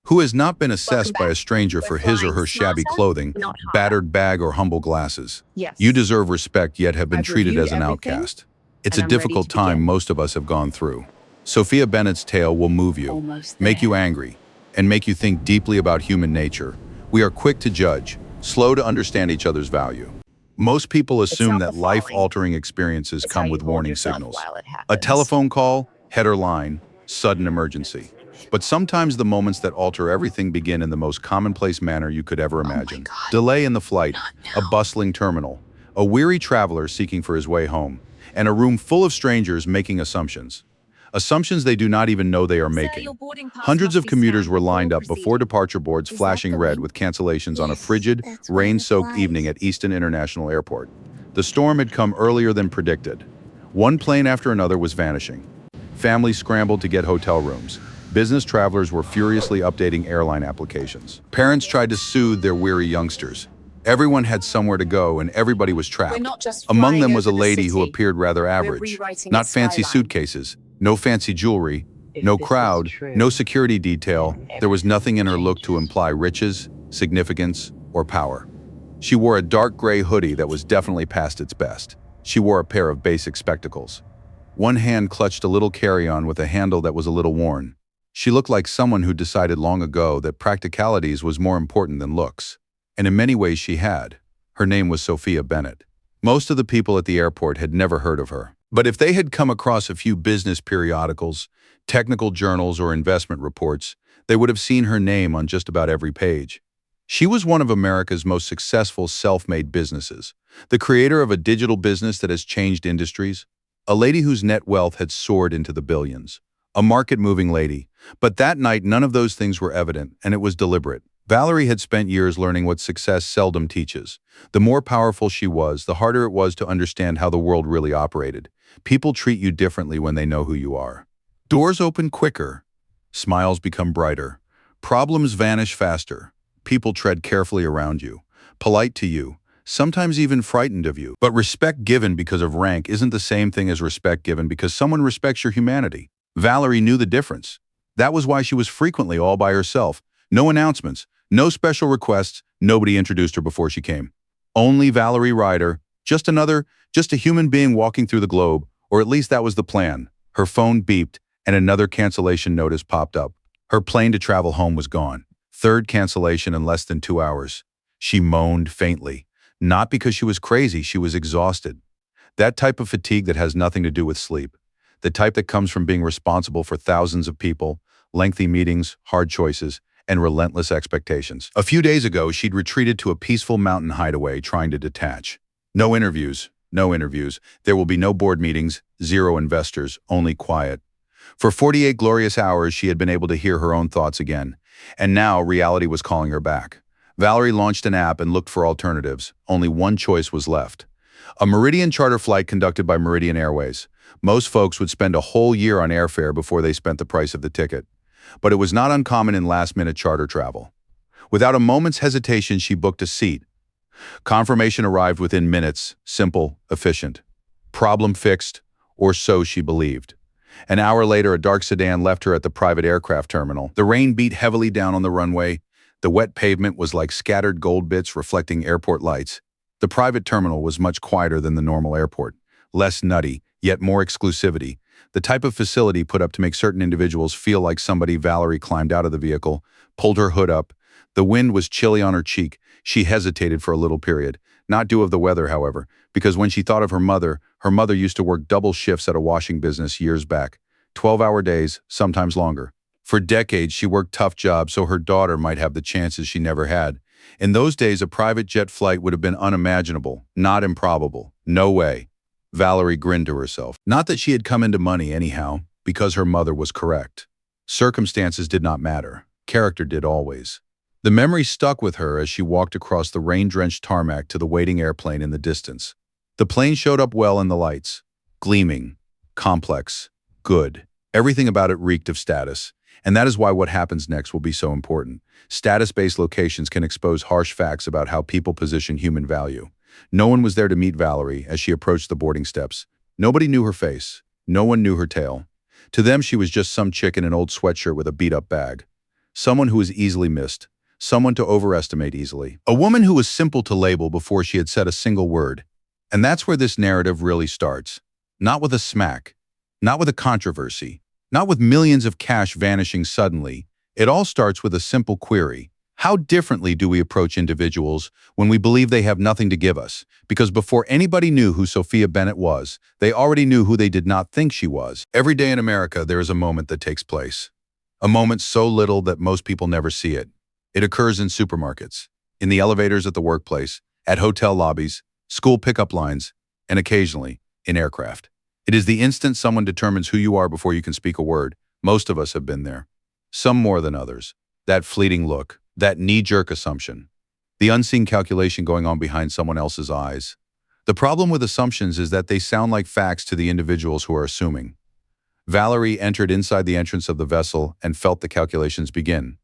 Who has not been Welcome assessed by back. a stranger We're for his or flying her shabby smarter, clothing, not harder. battered bag, or humble glasses? You Yes. deserve respect yet have been I've treated reviewed as an everything, outcast. It's and a I'm ready difficult to time begin. most of us have gone through. Sophia Bennett's tale will move you, Almost make you there. angry, and make you think deeply about human nature. We are quick to judge, slow to understand each other's value. Most people It's assume not the that falling. life-altering experiences It's how come you with hold warning yourself signals. while it A happens. telephone call, header line, sudden emergency. But sometimes the moments that alter everything begin in the most commonplace manner you could ever Oh my imagine. God. Delay in the flight, Not a now. bustling terminal, a weary traveler seeking for his way home, and a room full of strangers making assumptions. Assumptions they do not even know they are Sir, making. your boarding pass Hundreds must of be commuters scanned were lined before up before proceeding. departure boards Is that flashing the red wing? with cancellations on a Yes, frigid, that's where it rain-soaked evening flies. at Easton International Airport. The storm had come earlier than predicted. One plane after another was vanishing. Families scrambled to get hotel rooms. Business travelers were furiously updating airline applications. Parents tried to soothe their weary youngsters. Everyone had somewhere to go and everybody was We're trapped. not just Among flying them was a over the lady who city. appeared rather We're average. rewriting Not its fancy skyline. suitcases, no fancy jewelry, If no this is crowd, no true, security detail. then There was nothing in her everything look to changes. imply riches, significance, or power. She wore a dark gray hoodie that was definitely past its best. She wore a pair of basic spectacles. One hand clutched a little carry-on with a handle that was a little worn. She looked like someone who decided long ago that practicalities was more important than looks. And in many ways she had. Her name was Sophia Bennett. Most of the people at the airport had never heard of her. But if they had come across a few business periodicals, technical journals, or investment reports, they would have seen her name on just about every page. She was one of America's most successful self-made businesses, the creator of a digital business that has changed industries, a lady whose net wealth had soared into the billions, a market-moving lady. But that night, none of those things were evident, and it was deliberate. Valerie had spent years learning what success seldom teaches. The more powerful she was, the harder it was to understand how the world really operated. People treat you differently when they know who you are. Doors open quicker. Smiles become brighter. Problems vanish faster. People tread carefully around you, polite to you, sometimes even frightened of you. But respect given because of rank isn't the same thing as respect given because someone respects your humanity. Valerie knew the difference. That was why she was frequently all by herself. No announcements, no special requests, nobody introduced her before she came. Only Valerie Ryder, just a human being walking through the globe, or at least that was the plan. Her phone beeped, and another cancellation notice popped up. Her plane to travel home was gone. Third cancellation in less than 2 hours. She moaned faintly. Not because she was crazy, she was exhausted. That type of fatigue that has nothing to do with sleep. The type that comes from being responsible for thousands of people, lengthy meetings, hard choices, and relentless expectations. A few days ago, she'd retreated to a peaceful mountain hideaway trying to detach. No interviews, no interviews. There will be no board meetings, zero investors, only quiet. For 48 glorious hours, she had been able to hear her own thoughts again. And now, reality was calling her back. Valerie launched an app and looked for alternatives. Only one choice was left. A Meridian charter flight conducted by Meridian Airways. Most folks would spend a whole year on airfare before they spent the price of the ticket. But it was not uncommon in last-minute charter travel. Without a moment's hesitation, she booked a seat. Confirmation arrived within minutes, simple, efficient. Problem fixed, or so she believed. An hour later, a dark sedan left her at the private aircraft terminal. The rain beat heavily down on the runway. The wet pavement was like scattered gold bits reflecting airport lights. The private terminal was much quieter than the normal airport. Less nutty, yet more exclusivity. The type of facility put up to make certain individuals feel like somebody. Valerie climbed out of the vehicle, pulled her hood up. The wind was chilly on her cheek. She hesitated for a little period. Not due of the weather, however, because when she thought of her mother used to work double shifts at a washing business years back. 12-hour days, sometimes longer. For decades, she worked tough jobs so her daughter might have the chances she never had. In those days, a private jet flight would have been unimaginable, not improbable. No way. Valerie grinned to herself. Not that she had come into money anyhow, because her mother was correct. Circumstances did not matter. Character did always. The memory stuck with her as she walked across the rain-drenched tarmac to the waiting airplane in the distance. The plane showed up well in the lights. Gleaming. Complex. Good. Everything about it reeked of status. And that is why what happens next will be so important. Status-based locations can expose harsh facts about how people position human value. No one was there to meet Valerie as she approached the boarding steps. Nobody knew her face. No one knew her tale. To them, she was just some chick in an old sweatshirt with a beat-up bag. someone who is easily missed, someone to overestimate easily, a woman who was simple to label before she had said a single word. And that's where this narrative really starts. Not with a smack, not with a controversy, not with millions of cash vanishing suddenly. It all starts with a simple query. How differently do we approach individuals when we believe they have nothing to give us? Because before anybody knew who Sophia Bennett was, they already knew who they did not think she was. Every day in America, there is a moment that takes place. A moment so little that most people never see it. It occurs in supermarkets, in the elevators at the workplace, at hotel lobbies, school pickup lines, and occasionally in aircraft. It is the instant someone determines who you are before you can speak a word. Most of us have been there. Some more than others. That fleeting look, that knee-jerk assumption, the unseen calculation going on behind someone else's eyes. The problem with assumptions is that they sound like facts to the individuals who are assuming. Valerie entered inside the entrance of the vessel and felt the calculations begin.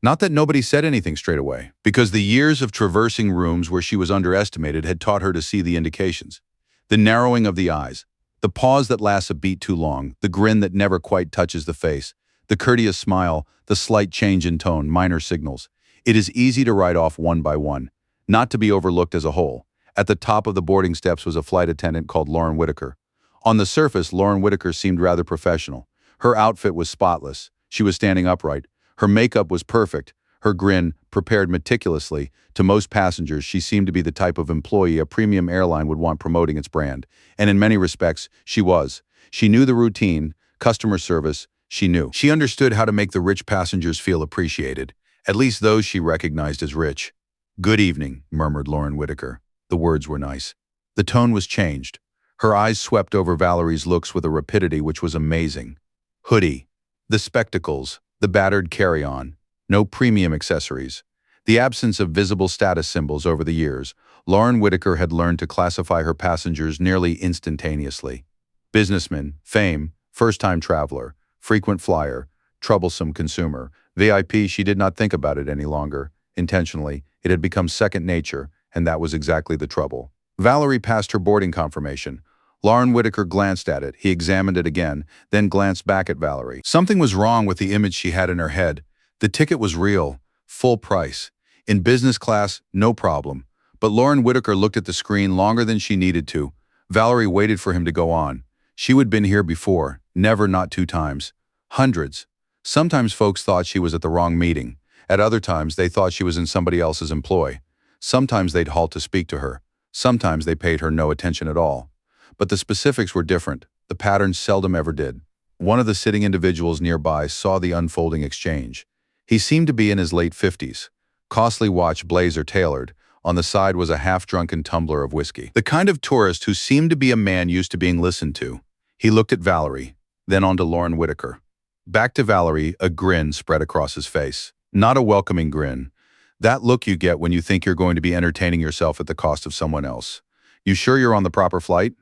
Not that nobody said anything straight away, because the years of traversing rooms where she was underestimated had taught her to see the indications. The narrowing of the eyes, the pause that lasts a beat too long, the grin that never quite touches the face, the courteous smile, the slight change in tone, minor signals. It is easy to write off one by one, not to be overlooked as a whole. At the top of the boarding steps was a flight attendant called Lauren Whitaker. On the surface, Lauren Whitaker seemed rather professional. Her outfit was spotless. She was standing upright. Her makeup was perfect. Her grin, prepared meticulously. To most passengers, she seemed to be the type of employee a premium airline would want promoting its brand. And in many respects, she was. She knew the routine, customer service. She knew. She understood how to make the rich passengers feel appreciated. At least those she recognized as rich. "Good evening," murmured Lauren Whitaker. The words were nice. The tone was changed. Her eyes swept over Valerie's looks with a rapidity which was amazing. Hoodie, the spectacles, the battered carry-on, no premium accessories. The absence of visible status symbols over the years, Lauren Whitaker had learned to classify her passengers nearly instantaneously. Businessman, fame, first-time traveler, frequent flyer, troublesome consumer. VIP, she did not think about it any longer. Intentionally, it had become second nature, and that was exactly the trouble. Valerie passed her boarding confirmation. Lauren Whitaker glanced at it. He examined it again, then glanced back at Valerie. Something was wrong with the image she had in her head. The ticket was real, full price. In business class, no problem. But Lauren Whitaker looked at the screen longer than she needed to. Valerie waited for him to go on. She would been here before, never not 2 times. Hundreds. Sometimes folks thought she was at the wrong meeting. At other times, they thought she was in somebody else's employ. Sometimes they'd halt to speak to her. Sometimes they paid her no attention at all. But the specifics were different. The patterns seldom ever did. One of the sitting individuals nearby saw the unfolding exchange. He seemed to be in his late 50s. Costly watch, blazer tailored. On the side was a half-drunken tumbler of whiskey. The kind of tourist who seemed to be a man used to being listened to. He looked at Valerie, then on to Lauren Whitaker. Back to Valerie, a grin spread across his face. Not a welcoming grin. That look you get when you think you're going to be entertaining yourself at the cost of someone else. "You sure you're on the proper flight?"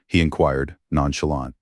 he inquired, nonchalant.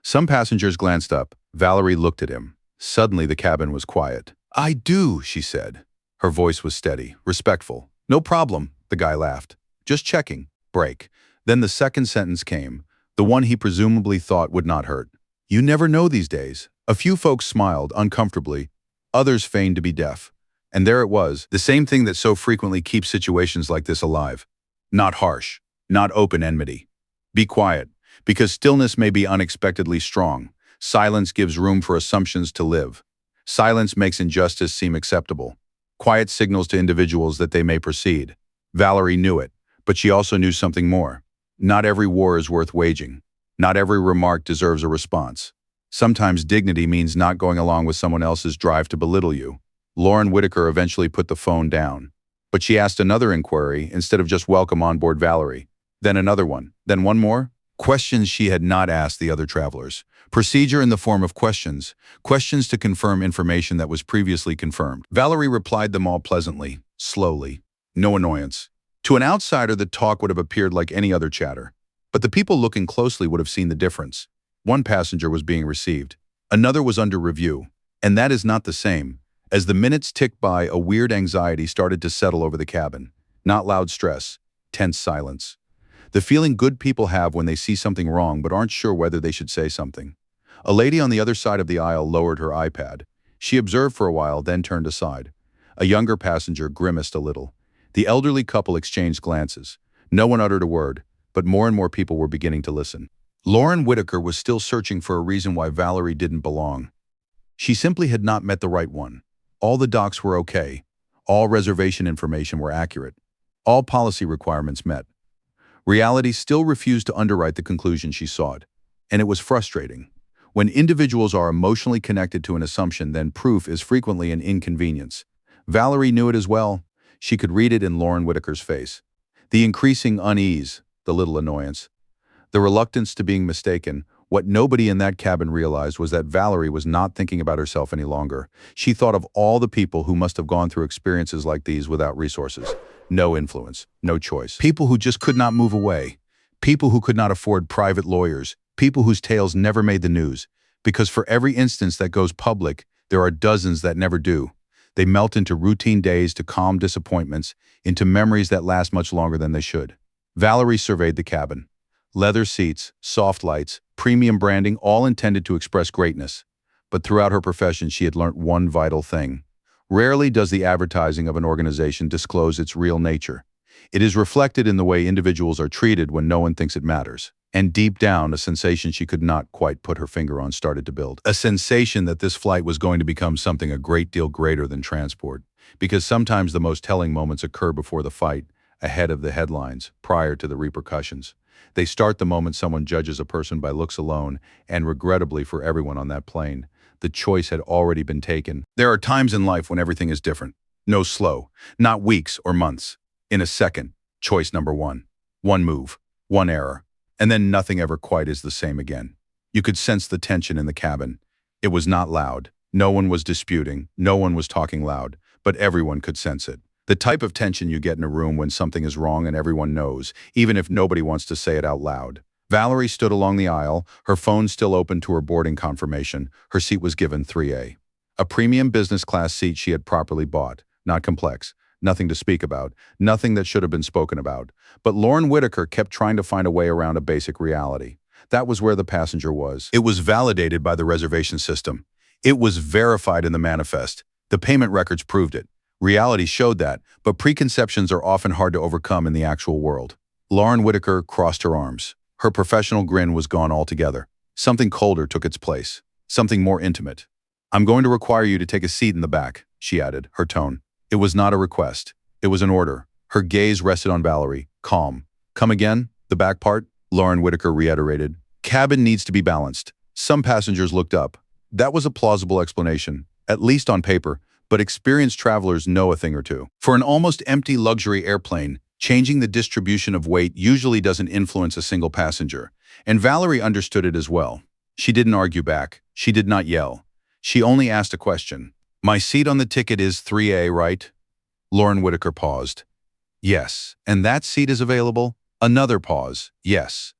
Some passengers glanced up. Valerie looked at him. Suddenly the cabin was quiet. "I do," she said. Her voice was steady, respectful. "No problem," the guy laughed. "Just checking." Break. Then the second sentence came, the one he presumably thought would not hurt. "You never know these days." A few folks smiled, uncomfortably. Others feigned to be deaf. And there it was, the same thing that so frequently keeps situations like this alive. Not harsh, not open enmity. Be quiet, because stillness may be unexpectedly strong. Silence gives room for assumptions to live. Silence makes injustice seem acceptable. Quiet signals to individuals that they may proceed. Valerie knew it, but she also knew something more. Not every war is worth waging. Not every remark deserves a response. Sometimes dignity means not going along with someone else's drive to belittle you. Lauren Whitaker eventually put the phone down. But she asked another inquiry instead of just "Welcome on board, Valerie." Then another one. Then one more. Questions she had not asked the other travelers. Procedure in the form of questions. Questions to confirm information that was previously confirmed. Valerie replied them all pleasantly, slowly. No annoyance. To an outsider, the talk would have appeared like any other chatter. But the people looking closely would have seen the difference. One passenger was being received. Another was under review. And that is not the same. As the minutes ticked by, a weird anxiety started to settle over the cabin. Not loud stress, tense silence. The feeling good people have when they see something wrong but aren't sure whether they should say something. A lady on the other side of the aisle lowered her iPad. She observed for a while, then turned aside. A younger passenger grimaced a little. The elderly couple exchanged glances. No one uttered a word, but more and more people were beginning to listen. Lauren Whitaker was still searching for a reason why Valerie didn't belong. She simply had not met the right one. All the docs were okay. All reservation information were accurate. All policy requirements met. Reality still refused to underwrite the conclusion she sought, and it was frustrating. When individuals are emotionally connected to an assumption, then proof is frequently an inconvenience. Valerie knew it as well. She could read it in Lauren Whitaker's face. The increasing unease, the little annoyance, the reluctance to being mistaken. What nobody in that cabin realized was that Valerie was not thinking about herself any longer. She thought of all the people who must have gone through experiences like these without resources. No influence, no choice. People who just could not move away. People who could not afford private lawyers. People whose tales never made the news. Because for every instance that goes public, there are dozens that never do. They melt into routine days, to calm disappointments, into memories that last much longer than they should. Valerie surveyed the cabin. Leather seats, soft lights, premium branding, all intended to express greatness. But throughout her profession, she had learnt one vital thing. Rarely does the advertising of an organization disclose its real nature. It is reflected in the way individuals are treated when no one thinks it matters. And deep down, a sensation she could not quite put her finger on started to build. A sensation that this flight was going to become something a great deal greater than transport. Because sometimes the most telling moments occur before the fight, ahead of the headlines, prior to the repercussions. They start the moment someone judges a person by looks alone, and regrettably for everyone on that plane, the choice had already been taken. There are times in life when everything is different. No slow, not weeks or months. In a second, choice number one. One move, one error, and then nothing ever quite is the same again. You could sense the tension in the cabin. It was not loud. No one was disputing. No one was talking loud, but everyone could sense it. The type of tension you get in a room when something is wrong and everyone knows, even if nobody wants to say it out loud. Valerie stood along the aisle, her phone still open to her boarding confirmation. Her seat was given 3A. A premium business class seat she had properly bought. Not complex. Nothing to speak about. Nothing that should have been spoken about. But Lauren Whitaker kept trying to find a way around a basic reality. That was where the passenger was. It was validated by the reservation system. It was verified in the manifest. The payment records proved it. Reality showed that, but preconceptions are often hard to overcome in the actual world. Lauren Whitaker crossed her arms. Her professional grin was gone altogether. Something colder took its place. Something more intimate. "I'm going to require you to take a seat in the back," she added, her tone. It was not a request. It was an order. Her gaze rested on Valerie, calm. "Come again? The back part?" Lauren Whitaker reiterated. "Cabin needs to be balanced." Some passengers looked up. That was a plausible explanation, at least on paper, but experienced travelers know a thing or two. For an almost empty luxury airplane, changing the distribution of weight usually doesn't influence a single passenger, and Valerie understood it as well. She didn't argue back. She did not yell. She only asked a question. "My seat on the ticket is 3A, right?" Lauren Whitaker paused. "Yes. And that seat is available?" Another pause. "Yes."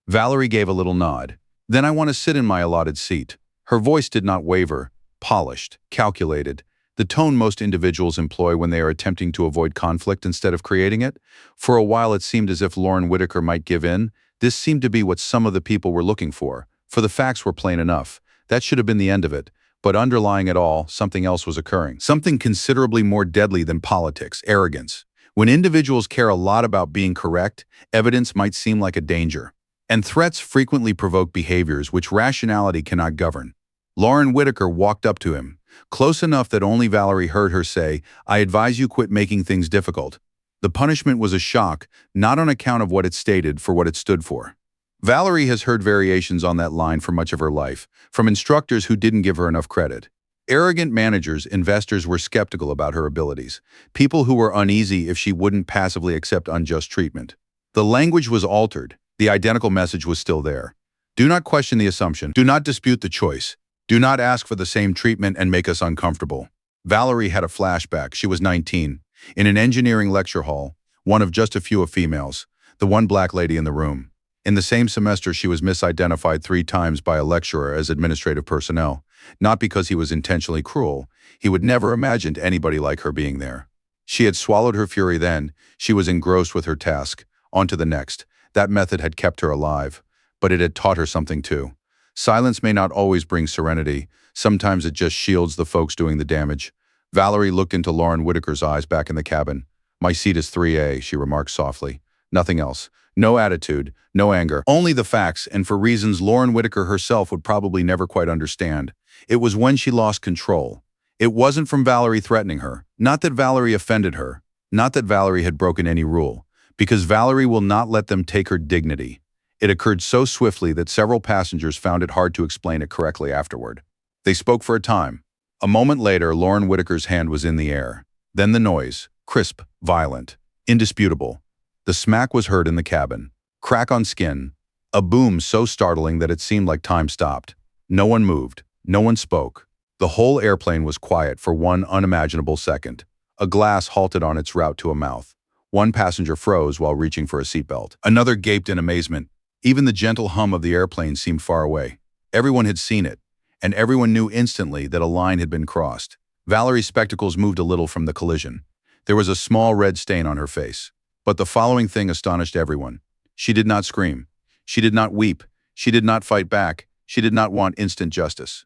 Valerie gave a little nod. "Then I want to sit in my allotted seat." Her voice did not waver, polished, calculated, the tone most individuals employ when they are attempting to avoid conflict instead of creating it. For a while it seemed as if Lauren Whitaker might give in. This seemed to be what some of the people were looking for the facts were plain enough. That should have been the end of it. But underlying it all, something else was occurring. Something considerably more deadly than politics, arrogance. When individuals care a lot about being correct, evidence might seem like a danger. And threats frequently provoke behaviors which rationality cannot govern. Lauren Whitaker walked up to him, close enough that only Valerie heard her say, "I advise you quit making things difficult." The punishment was a shock, not on account of what it stated, for what it stood for. Valerie has heard variations on that line for much of her life, from instructors who didn't give her enough credit. Arrogant managers, investors were skeptical about her abilities. People who were uneasy if she wouldn't passively accept unjust treatment. The language was altered. The identical message was still there. Do not question the assumption. Do not dispute the choice. Do not ask for the same treatment and make us uncomfortable. Valerie had a flashback. She was 19, in an engineering lecture hall, one of just a few of females, the one black lady in the room. In the same semester, she was misidentified 3 times by a lecturer as administrative personnel, not because he was intentionally cruel. He would never imagined anybody like her being there. She had swallowed her fury then. She was engrossed with her task. On to the next. That method had kept her alive, but it had taught her something too. Silence may not always bring serenity. Sometimes it just shields the folks doing the damage. Valerie looked into Lauren Whitaker's eyes back in the cabin. My seat is 3A, she remarked softly. Nothing else. No attitude, no anger, only the facts, and for reasons Lauren Whitaker herself would probably never quite understand. It was when she lost control. It wasn't from Valerie threatening her. Not that Valerie offended her. Not that Valerie had broken any rule. Because Valerie will not let them take her dignity. It occurred so swiftly that several passengers found it hard to explain it correctly afterward. They spoke for a time. A moment later, Lauren Whitaker's hand was in the air. Then the noise, crisp, violent, indisputable. The smack was heard in the cabin. Crack on skin. A boom so startling that it seemed like time stopped. No one moved. No one spoke. The whole airplane was quiet for one unimaginable second. A glass halted on its route to a mouth. One passenger froze while reaching for a seatbelt. Another gaped in amazement. Even the gentle hum of the airplane seemed far away. Everyone had seen it, and everyone knew instantly that a line had been crossed. Valerie's spectacles moved a little from the collision. There was a small red stain on her face. But the following thing astonished everyone. She did not scream. She did not weep. She did not fight back. She did not want instant justice.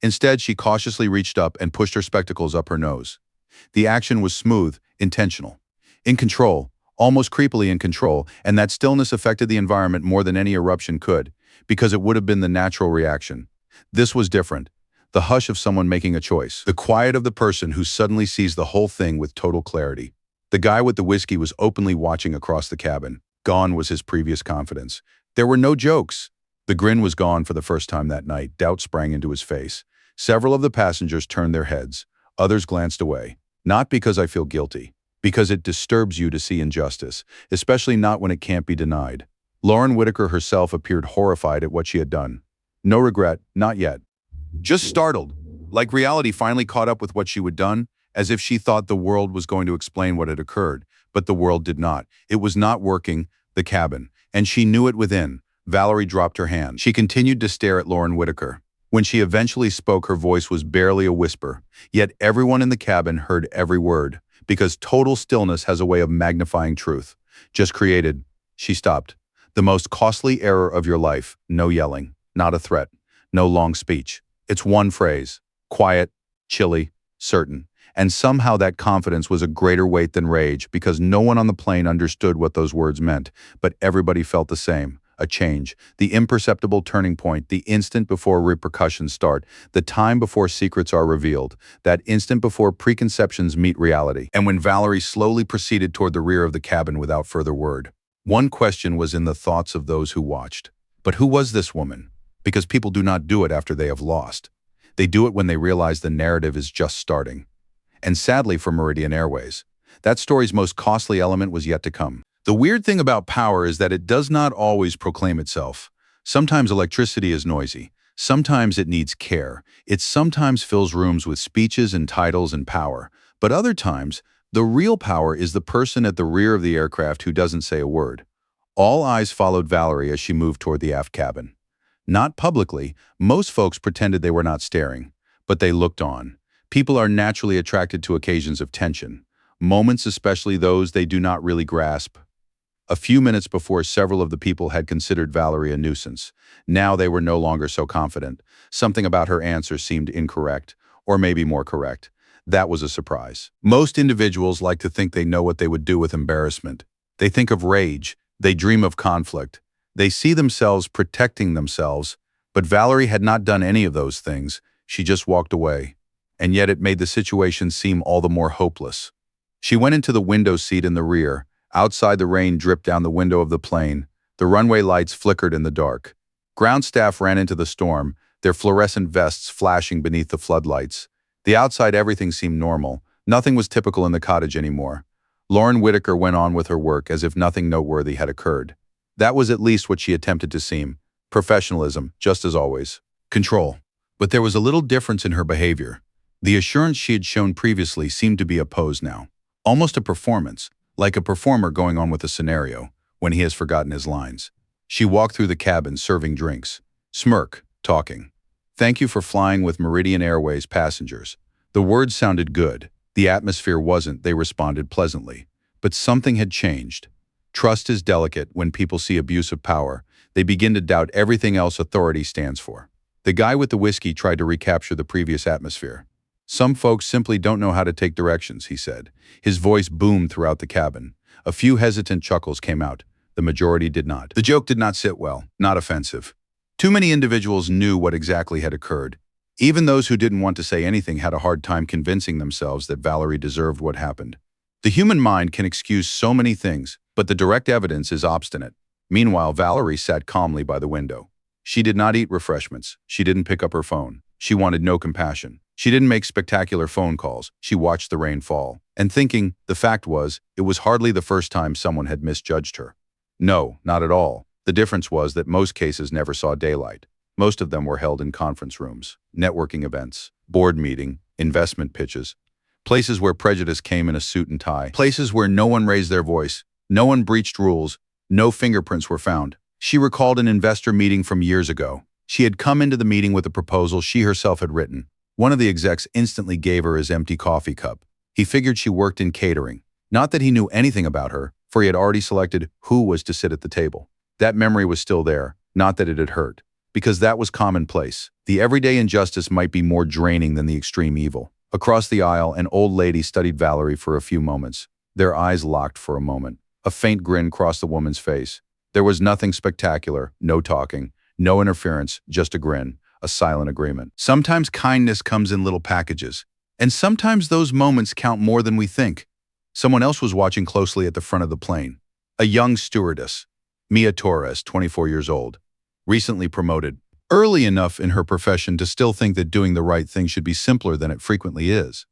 Instead, she cautiously reached up and pushed her spectacles up her nose. The action was smooth, intentional. In control, almost creepily in control, and that stillness affected the environment more than any eruption could, because it would have been the natural reaction. This was different. The hush of someone making a choice. The quiet of the person who suddenly sees the whole thing with total clarity. The guy with the whiskey was openly watching across the cabin. Gone was his previous confidence. There were no jokes. The grin was gone for the first time that night. Doubt sprang into his face. Several of the passengers turned their heads. Others glanced away. Not because I feel guilty. Because it disturbs you to see injustice, especially not when it can't be denied. Lauren Whitaker herself appeared horrified at what she had done. No regret, not yet. Just startled, like reality finally caught up with what she had done, as if she thought the world was going to explain what had occurred, but the world did not. It was not working, the cabin, and she knew it within. Valerie dropped her hand. She continued to stare at Lauren Whitaker. When she eventually spoke, her voice was barely a whisper, yet everyone in the cabin heard every word. Because total stillness has a way of magnifying truth. Just created. She stopped. The most costly error of your life. No yelling. Not a threat. No long speech. It's one phrase. Quiet, chilly, certain. And somehow that confidence was a greater weight than rage because no one on the plane understood what those words meant, but everybody felt the same. A change, the imperceptible turning point, the instant before repercussions start, the time before secrets are revealed, that instant before preconceptions meet reality. And when Valerie slowly proceeded toward the rear of the cabin without further word, one question was in the thoughts of those who watched. But who was this woman? Because people do not do it after they have lost. They do it when they realize the narrative is just starting. And sadly for Meridian Airways, that story's most costly element was yet to come. The weird thing about power is that it does not always proclaim itself. Sometimes electricity is noisy. Sometimes it needs care. It sometimes fills rooms with speeches and titles and power. But other times, the real power is the person at the rear of the aircraft who doesn't say a word. All eyes followed Valerie as she moved toward the aft cabin. Not publicly, most folks pretended they were not staring, but they looked on. People are naturally attracted to occasions of tension, moments especially those they do not really grasp. A few minutes before, several of the people had considered Valerie a nuisance. Now they were no longer so confident. Something about her answer seemed incorrect, or maybe more correct. That was a surprise. Most individuals like to think they know what they would do with embarrassment. They think of rage. They dream of conflict. They see themselves protecting themselves. But Valerie had not done any of those things. She just walked away. And yet it made the situation seem all the more hopeless. She went into the window seat in the rear. Outside, the rain dripped down the window of the plane. The runway lights flickered in the dark. Ground staff ran into the storm, their fluorescent vests flashing beneath the floodlights. The outside everything seemed normal. Nothing was typical in the cottage anymore. Lauren Whitaker went on with her work as if nothing noteworthy had occurred. That was at least what she attempted to seem. Professionalism, just as always. Control. But there was a little difference in her behavior. The assurance she had shown previously seemed to be a pose now. Almost a performance. Like a performer going on with a scenario, when he has forgotten his lines. She walked through the cabin serving drinks. Smirk, talking. Thank you for flying with Meridian Airways passengers. The words sounded good. The atmosphere wasn't, they responded pleasantly. But something had changed. Trust is delicate when people see abuse of power. They begin to doubt everything else authority stands for. The guy with the whiskey tried to recapture the previous atmosphere. Some folks simply don't know how to take directions, he said. His voice boomed throughout the cabin. A few hesitant chuckles came out. The majority did not. The joke did not sit well, not offensive. Too many individuals knew what exactly had occurred. Even those who didn't want to say anything had a hard time convincing themselves that Valerie deserved what happened. The human mind can excuse so many things, but the direct evidence is obstinate. Meanwhile, Valerie sat calmly by the window. She did not eat refreshments. She didn't pick up her phone. She wanted no compassion. She didn't make spectacular phone calls. She watched the rain fall. And thinking, the fact was, it was hardly the first time someone had misjudged her. No, not at all. The difference was that most cases never saw daylight. Most of them were held in conference rooms, networking events, board meeting, investment pitches, places where prejudice came in a suit and tie, places where no one raised their voice, no one breached rules, no fingerprints were found. She recalled an investor meeting from years ago. She had come into the meeting with a proposal she herself had written. One of the execs instantly gave her his empty coffee cup. He figured she worked in catering. Not that he knew anything about her, for he had already selected who was to sit at the table. That memory was still there, not that it had hurt, because that was commonplace. The everyday injustice might be more draining than the extreme evil. Across the aisle, an old lady studied Valerie for a few moments. Their eyes locked for a moment. A faint grin crossed the woman's face. There was nothing spectacular, no talking, no interference, just a grin, a silent agreement. Sometimes kindness comes in little packages, and sometimes those moments count more than we think. Someone else was watching closely at the front of the plane. A young stewardess, Mia Torres, 24 years old, recently promoted, early enough in her profession to still think that doing the right thing should be simpler than it frequently is.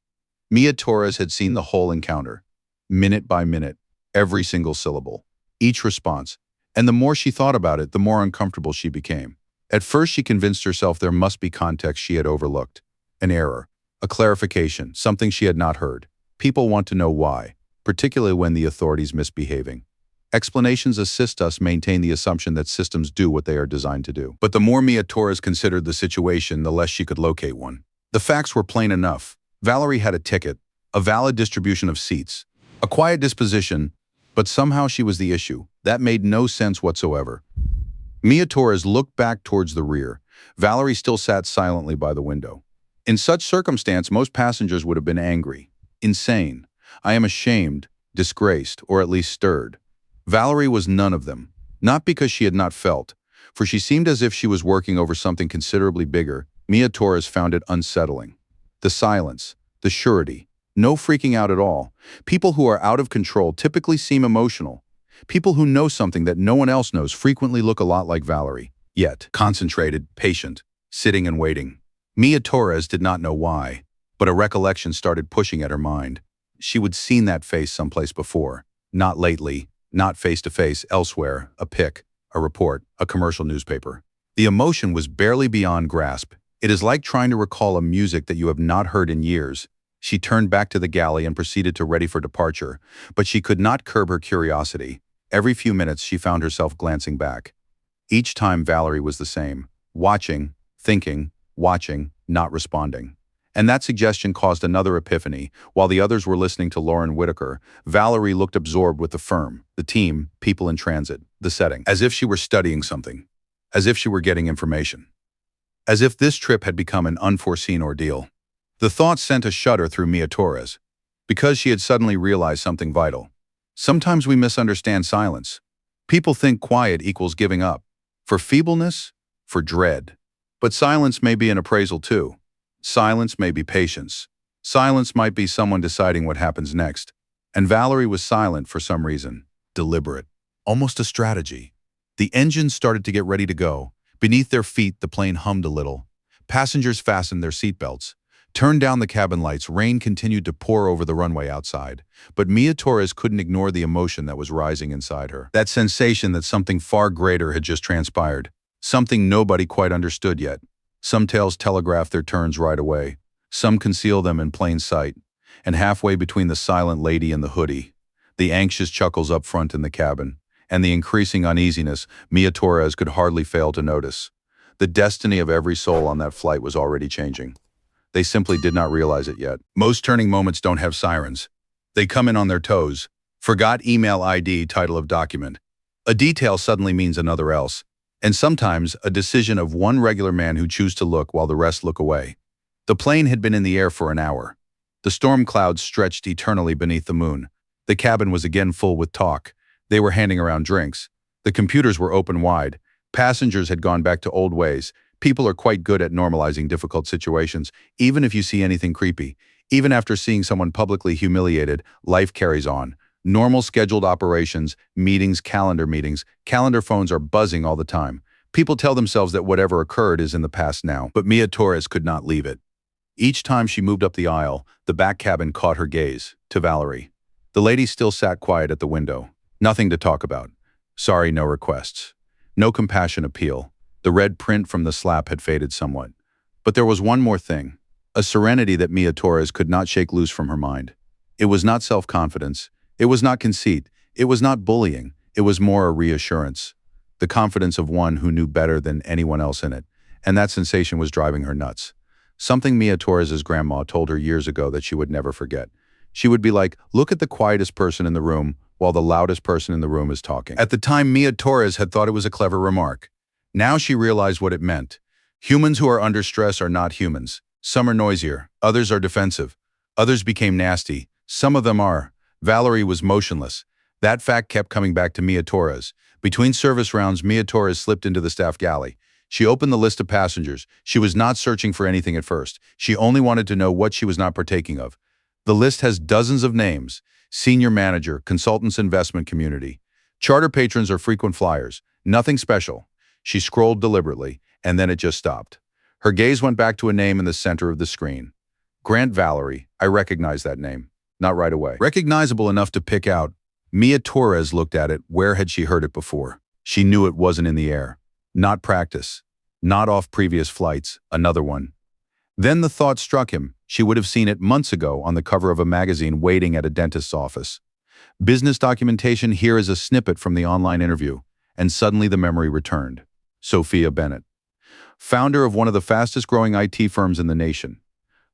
Mia Torres had seen the whole encounter, minute by minute, every single syllable, each response, and the more she thought about it, the more uncomfortable she became. At first, she convinced herself there must be context she had overlooked, an error, a clarification, something she had not heard. People want to know why, particularly when the authorities misbehaving. Explanations assist us maintain the assumption that systems do what they are designed to do. But the more Mia Torres considered the situation, the less she could locate one. The facts were plain enough. Valerie had a ticket, a valid distribution of seats, a quiet disposition, but somehow she was the issue. That made no sense whatsoever. Mia Torres looked back towards the rear. Valerie still sat silently by the window. In such circumstance, most passengers would have been angry, insane. I am ashamed, disgraced, or at least stirred. Valerie was none of them, not because she had not felt, for she seemed as if she was working over something considerably bigger. Mia Torres found it unsettling. The silence, the surety, no freaking out at all. People who are out of control typically seem emotional. People who know something that no one else knows frequently look a lot like Valerie, yet concentrated, patient, sitting and waiting. Mia Torres did not know why, but a recollection started pushing at her mind. She would seen that face someplace before, not lately, not face-to-face, elsewhere, a pic, a report, a commercial newspaper. The emotion was barely beyond grasp. It is like trying to recall a music that you have not heard in years. She turned back to the galley and proceeded to ready for departure, but she could not curb her curiosity. Every few minutes she found herself glancing back. Each time Valerie was the same, watching, thinking, watching, not responding. And that suggestion caused another epiphany. While the others were listening to Lauren Whitaker, Valerie looked absorbed with the firm, the team, people in transit, the setting, as if she were studying something, as if she were getting information, as if this trip had become an unforeseen ordeal. The thought sent a shudder through Mia Torres, because she had suddenly realized something vital. Sometimes we misunderstand silence. People think quiet equals giving up, for feebleness, for dread. But silence may be an appraisal too. Silence may be patience. Silence might be someone deciding what happens next. And Valerie was silent for some reason, deliberate, almost a strategy. The engines started to get ready to go. Beneath their feet, the plane hummed a little. Passengers fastened their seatbelts. Turned down the cabin lights, rain continued to pour over the runway outside. But Mia Torres couldn't ignore the emotion that was rising inside her. That sensation that something far greater had just transpired. Something nobody quite understood yet. Some tales telegraph their turns right away. Some conceal them in plain sight. And halfway between the silent lady and the hoodie, the anxious chuckles up front in the cabin, and the increasing uneasiness Mia Torres could hardly fail to notice. The destiny of every soul on that flight was already changing. They simply did not realize it yet. Most turning moments don't have sirens. They come in on their toes. Forgot email ID, title of document. A detail suddenly means another else. and sometimes a decision of one regular man who chooses to look while the rest look away. The plane had been in the air for an hour. The storm clouds stretched eternally beneath the moon. The cabin was again full with talk. They were handing around drinks. The computers were open wide. Passengers had gone back to old ways. People are quite good at normalizing difficult situations, even if you see anything creepy. Even after seeing someone publicly humiliated, life carries on. Normal scheduled operations, meetings, calendar phones are buzzing all the time. People tell themselves that whatever occurred is in the past now, but Mia Torres could not leave it. Each time she moved up the aisle, the back cabin caught her gaze, to Valerie. The lady still sat quiet at the window. Nothing to talk about. Sorry, no requests. No compassion appeal. The red print from the slap had faded somewhat. But there was one more thing. A serenity that Mia Torres could not shake loose from her mind. It was not self-confidence. It was not conceit. It was not bullying. It was more a reassurance. The confidence of one who knew better than anyone else in it. And that sensation was driving her nuts. Something Mia Torres's grandma told her years ago that she would never forget. She would be like, look at the quietest person in the room while the loudest person in the room is talking. At the time, Mia Torres had thought it was a clever remark. Now she realized what it meant. Humans who are under stress are not humans. Some are noisier, others are defensive. Others became nasty. Some of them are. Valerie was motionless. That fact kept coming back to Mia Torres. Between service rounds, Mia Torres slipped into the staff galley. She opened the list of passengers. She was not searching for anything at first. She only wanted to know what she was not partaking of. The list has dozens of names: senior manager, consultants, investment community. Charter patrons or frequent flyers. Nothing special. She scrolled deliberately, and then it just stopped. Her gaze went back to a name in the center of the screen. Grant Valerie. I recognized that name. Not right away. Recognizable enough to pick out. Mia Torres looked at it. Where had she heard it before? She knew it wasn't in the air. Not practice. Not off previous flights. Another one. Then the thought struck him. She would have seen it months ago on the cover of a magazine waiting at a dentist's office. Business documentation. Here is a snippet from the online interview. And suddenly the memory returned. Sophia Bennett. Founder of one of the fastest growing IT firms in the nation.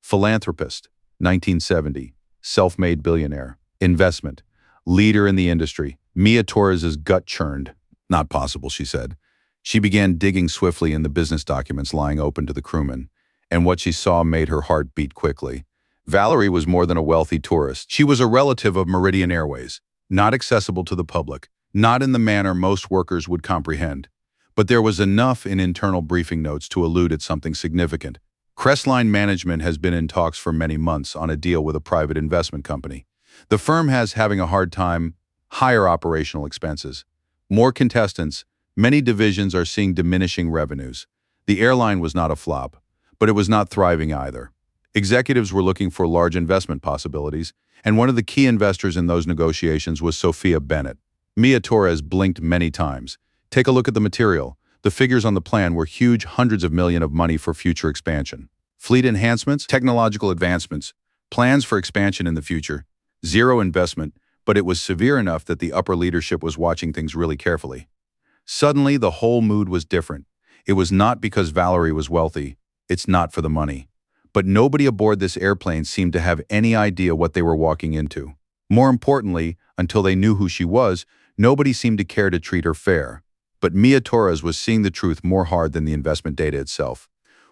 Philanthropist. 1970. Self-made billionaire. Investment. Leader in the industry. Mia Torres's gut churned. Not possible, she said. She began digging swiftly in the business documents lying open to the crewman, and what she saw made her heart beat quickly. Valerie was more than a wealthy tourist. She was a relative of Meridian Airways, not accessible to the public, not in the manner most workers would comprehend. But there was enough in internal briefing notes to allude at something significant. Crestline Management has been in talks for many months on a deal with a private investment company. The firm has having a hard time, higher operational expenses, more contestants. Many divisions are seeing diminishing revenues. The airline was not a flop, but it was not thriving either. Executives were looking for large investment possibilities, and one of the key investors in those negotiations was Sophia Bennett. Mia Torres blinked many times. Take a look at the material. The figures on the plan were huge, hundreds of millions of money for future expansion. Fleet enhancements, technological advancements, plans for expansion in the future, zero investment, but it was severe enough that the upper leadership was watching things really carefully. Suddenly, the whole mood was different. It was not because Valerie was wealthy. It's not for the money. But nobody aboard this airplane seemed to have any idea what they were walking into. More importantly, until they knew who she was, nobody seemed to care to treat her fair. But Mia Torres was seeing the truth more hard than the investment data itself.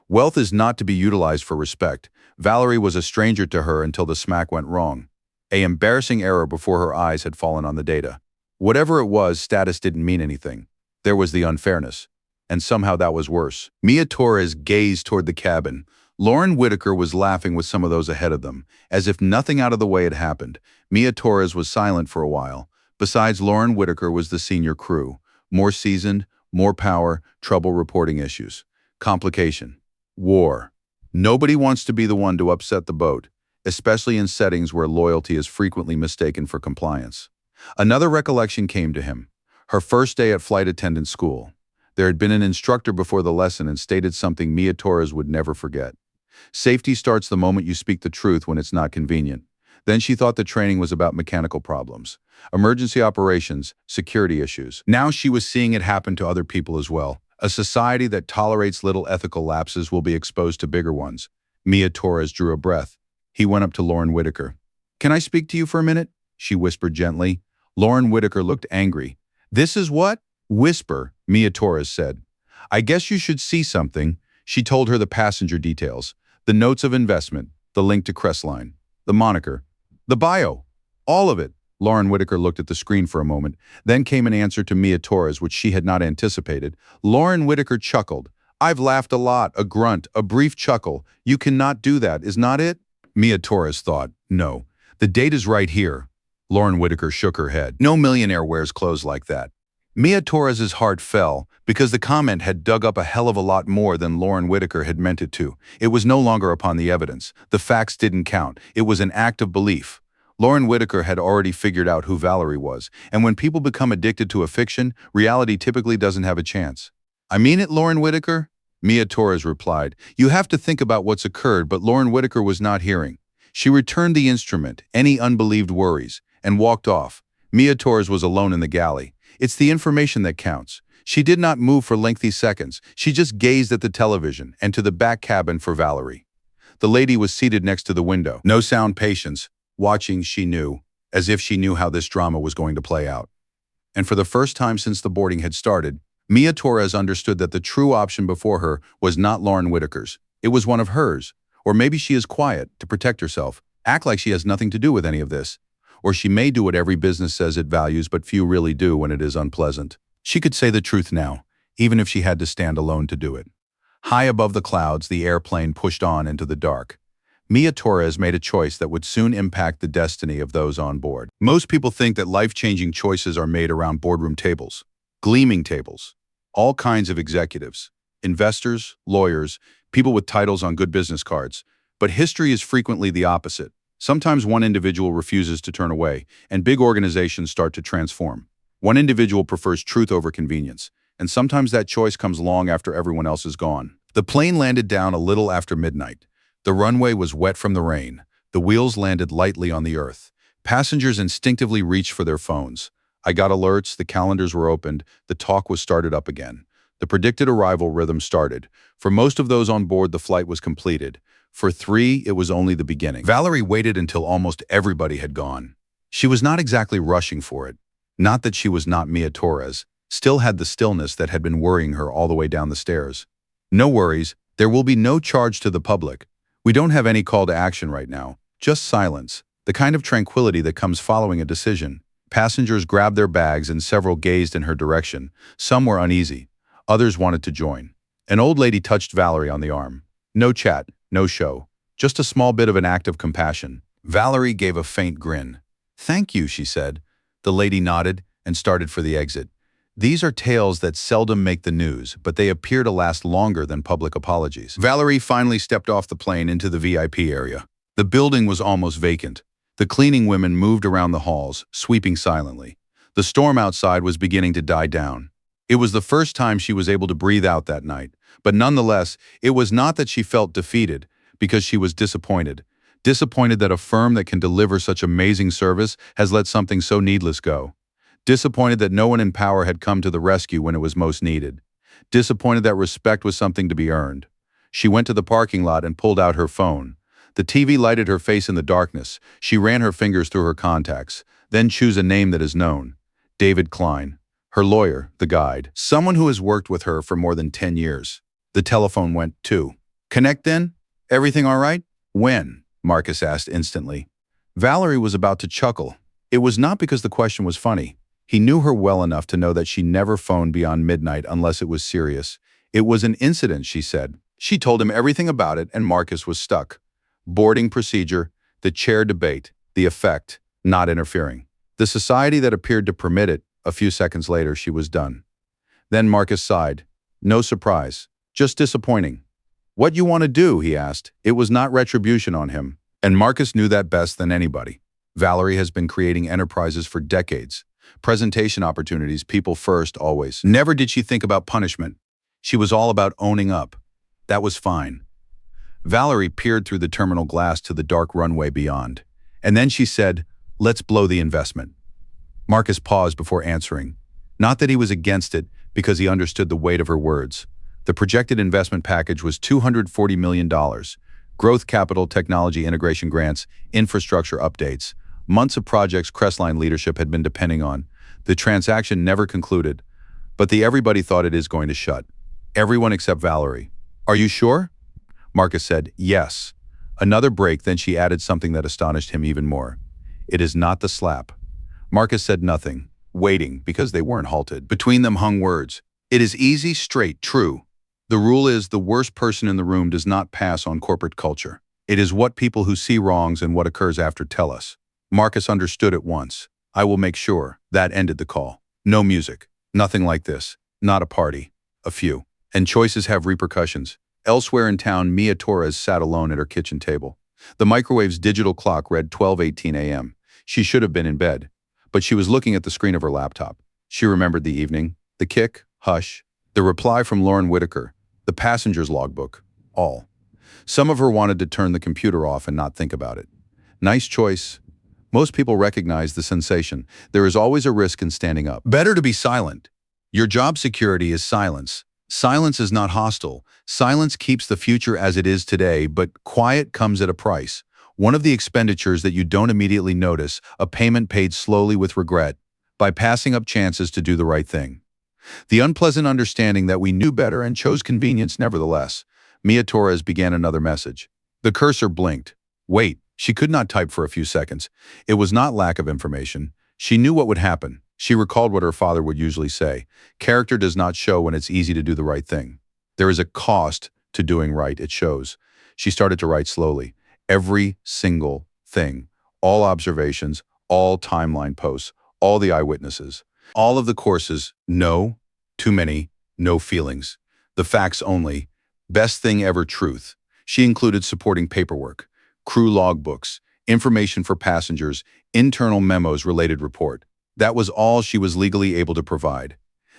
Wealth is not to be utilized for respect. Valerie was a stranger to her until the smack went wrong. An embarrassing error before her eyes had fallen on the data. Whatever it was, status didn't mean anything. There was the unfairness. And somehow that was worse. Mia Torres gazed toward the cabin. Lauren Whitaker was laughing with some of those ahead of them, as if nothing out of the way had happened. Mia Torres was silent for a while. Besides, Lauren Whitaker was the senior crew. More seasoned, more power, trouble reporting issues. Complication. War. Nobody wants to be the one to upset the boat, especially in settings where loyalty is frequently mistaken for compliance. Another recollection came to him. Her first day at flight attendant school. There had been an instructor before the lesson and stated something Mia Torres would never forget. Safety starts the moment you speak the truth when it's not convenient. Then she thought the training was about mechanical problems, emergency operations, security issues. Now she was seeing it happen to other people as well. A society that tolerates little ethical lapses will be exposed to bigger ones. Mia Torres drew a breath. He went up to Lauren Whitaker. "Can I speak to you for a minute?" she whispered gently. Lauren Whitaker looked angry. "This is what?" "Whisper," Mia Torres said. I guess you should see something. She told her the passenger details, the notes of investment, the link to Crestline, the moniker, the bio, all of it. Lauren Whitaker looked at the screen for a moment. Then came an answer to Mia Torres, which she had not anticipated. Lauren Whitaker chuckled. I've laughed a lot, a grunt, a brief chuckle. You cannot do that, is not it? Mia Torres thought, no. The date is right here. Lauren Whitaker shook her head. No millionaire wears clothes like that. Mia Torres's heart fell because the comment had dug up a hell of a lot more than Lauren Whitaker had meant it to. It was no longer upon the evidence. The facts didn't count. It was an act of belief. Lauren Whitaker had already figured out who Valerie was, and when people become addicted to a fiction, reality typically doesn't have a chance. I mean it, Lauren Whitaker? Mia Torres replied. You have to think about what's occurred, but Lauren Whitaker was not hearing. She returned the instrument, any unbelieved worries, and walked off. Mia Torres was alone in the galley. It's the information that counts. She did not move for lengthy seconds. She just gazed at the television and to the back cabin for Valerie. The lady was seated next to the window. No sound patience. Watching, she knew, as if she knew how this drama was going to play out. And for the first time since the boarding had started, Mia Torres understood that the true option before her was not Lauren Whitaker's. It was one of hers. Or maybe she is quiet, to protect herself, act like she has nothing to do with any of this. Or she may do what every business says it values, but few really do when it is unpleasant. She could say the truth now, even if she had to stand alone to do it. High above the clouds, the airplane pushed on into the dark. Mia Torres made a choice that would soon impact the destiny of those on board. Most people think that life-changing choices are made around boardroom tables, gleaming tables, all kinds of executives, investors, lawyers, people with titles on good business cards. But history is frequently the opposite. Sometimes one individual refuses to turn away, and big organizations start to transform. One individual prefers truth over convenience, and sometimes that choice comes long after everyone else is gone. The plane landed down a little after midnight. The runway was wet from the rain. The wheels landed lightly on the earth. Passengers instinctively reached for their phones. I got alerts, the calendars were opened, the talk was started up again. The predicted arrival rhythm started. For most of those on board, the flight was completed. For 3, it was only the beginning. Valerie waited until almost everybody had gone. She was not exactly rushing for it. Not that she was not Mia Torres, still had the stillness that had been worrying her all the way down the stairs. No worries, there will be no charge to the public. We don't have any call to action right now, just silence, the kind of tranquility that comes following a decision. Passengers grabbed their bags and several gazed in her direction. Some were uneasy. Others wanted to join. An old lady touched Valerie on the arm. No chat, no show, just a small bit of an act of compassion. Valerie gave a faint grin. Thank you, she said. The lady nodded and started for the exit. These are tales that seldom make the news, but they appear to last longer than public apologies. Valerie finally stepped off the plane into the VIP area. The building was almost vacant. The cleaning women moved around the halls, sweeping silently. The storm outside was beginning to die down. It was the first time she was able to breathe out that night, but nonetheless, it was not that she felt defeated, because she was disappointed. Disappointed that a firm that can deliver such amazing service has let something so needless go. Disappointed that no one in power had come to the rescue when it was most needed. Disappointed that respect was something to be earned. She went to the parking lot and pulled out her phone. The TV lighted her face in the darkness. She ran her fingers through her contacts. Then choose a name that is known. David Klein. Her lawyer, the guide. Someone who has worked with her for more than 10 years. The telephone went, too. Connect then? Everything all right? When? Marcus asked instantly. Valerie was about to chuckle. It was not because the question was funny. He knew her well enough to know that she never phoned beyond midnight unless it was serious. It was an incident, she said. She told him everything about it, and Marcus was stuck. Boarding procedure, the chair debate, the effect, not interfering. The society that appeared to permit it, a few seconds later, she was done. Then Marcus sighed. No surprise, just disappointing. What you want to do, he asked. It was not retribution on him. And Marcus knew that best than anybody. Valerie has been creating enterprises for decades. Presentation opportunities, people first, always. Never did she think about punishment. She was all about owning up. That was fine. Valerie peered through the terminal glass to the dark runway beyond. And then she said, let's blow the investment. Marcus paused before answering. Not that he was against it, because he understood the weight of her words. The projected investment package was $240 million. Growth capital, technology integration grants, infrastructure updates. Months of projects Crestline leadership had been depending on. The transaction never concluded, but everybody thought it is going to shut. Everyone except Valerie. Are you sure? Marcus said, yes. Another break, then she added something that astonished him even more. It is not the slap. Marcus said nothing, waiting because they weren't halted. Between them hung words. It is easy, straight, true. The rule is the worst person in the room does not pass on corporate culture. It is what people who see wrongs and what occurs after tell us. Marcus understood at once. I will make sure. That ended the call. No music. Nothing like this. Not a party. A few. And choices have repercussions. Elsewhere in town, Mia Torres sat alone at her kitchen table. The microwave's digital clock read 12:18 a.m. She should have been in bed, but she was looking at the screen of her laptop. She remembered the evening, the kick, hush, the reply from Lauren Whitaker, the passenger's logbook, all. Some of her wanted to turn the computer off and not think about it. Nice choice. Most people recognize the sensation. There is always a risk in standing up. Better to be silent. Your job security is silence. Silence is not hostile. Silence keeps the future as it is today, but quiet comes at a price. One of the expenditures that you don't immediately notice, a payment paid slowly with regret, by passing up chances to do the right thing. The unpleasant understanding that we knew better and chose convenience nevertheless. Mia Torres began another message. The cursor blinked. Wait, she could not type for a few seconds. It was not lack of information. She knew what would happen. She recalled what her father would usually say. Character does not show when it's easy to do the right thing. There is a cost to doing right, it shows. She started to write slowly. Every single thing. All observations, all timeline posts, all the eyewitnesses. All of the courses, no, too many, no feelings. The facts only. Best thing ever truth. She included supporting paperwork, crew logbooks, information for passengers, internal memos related report. That was all she was legally able to provide.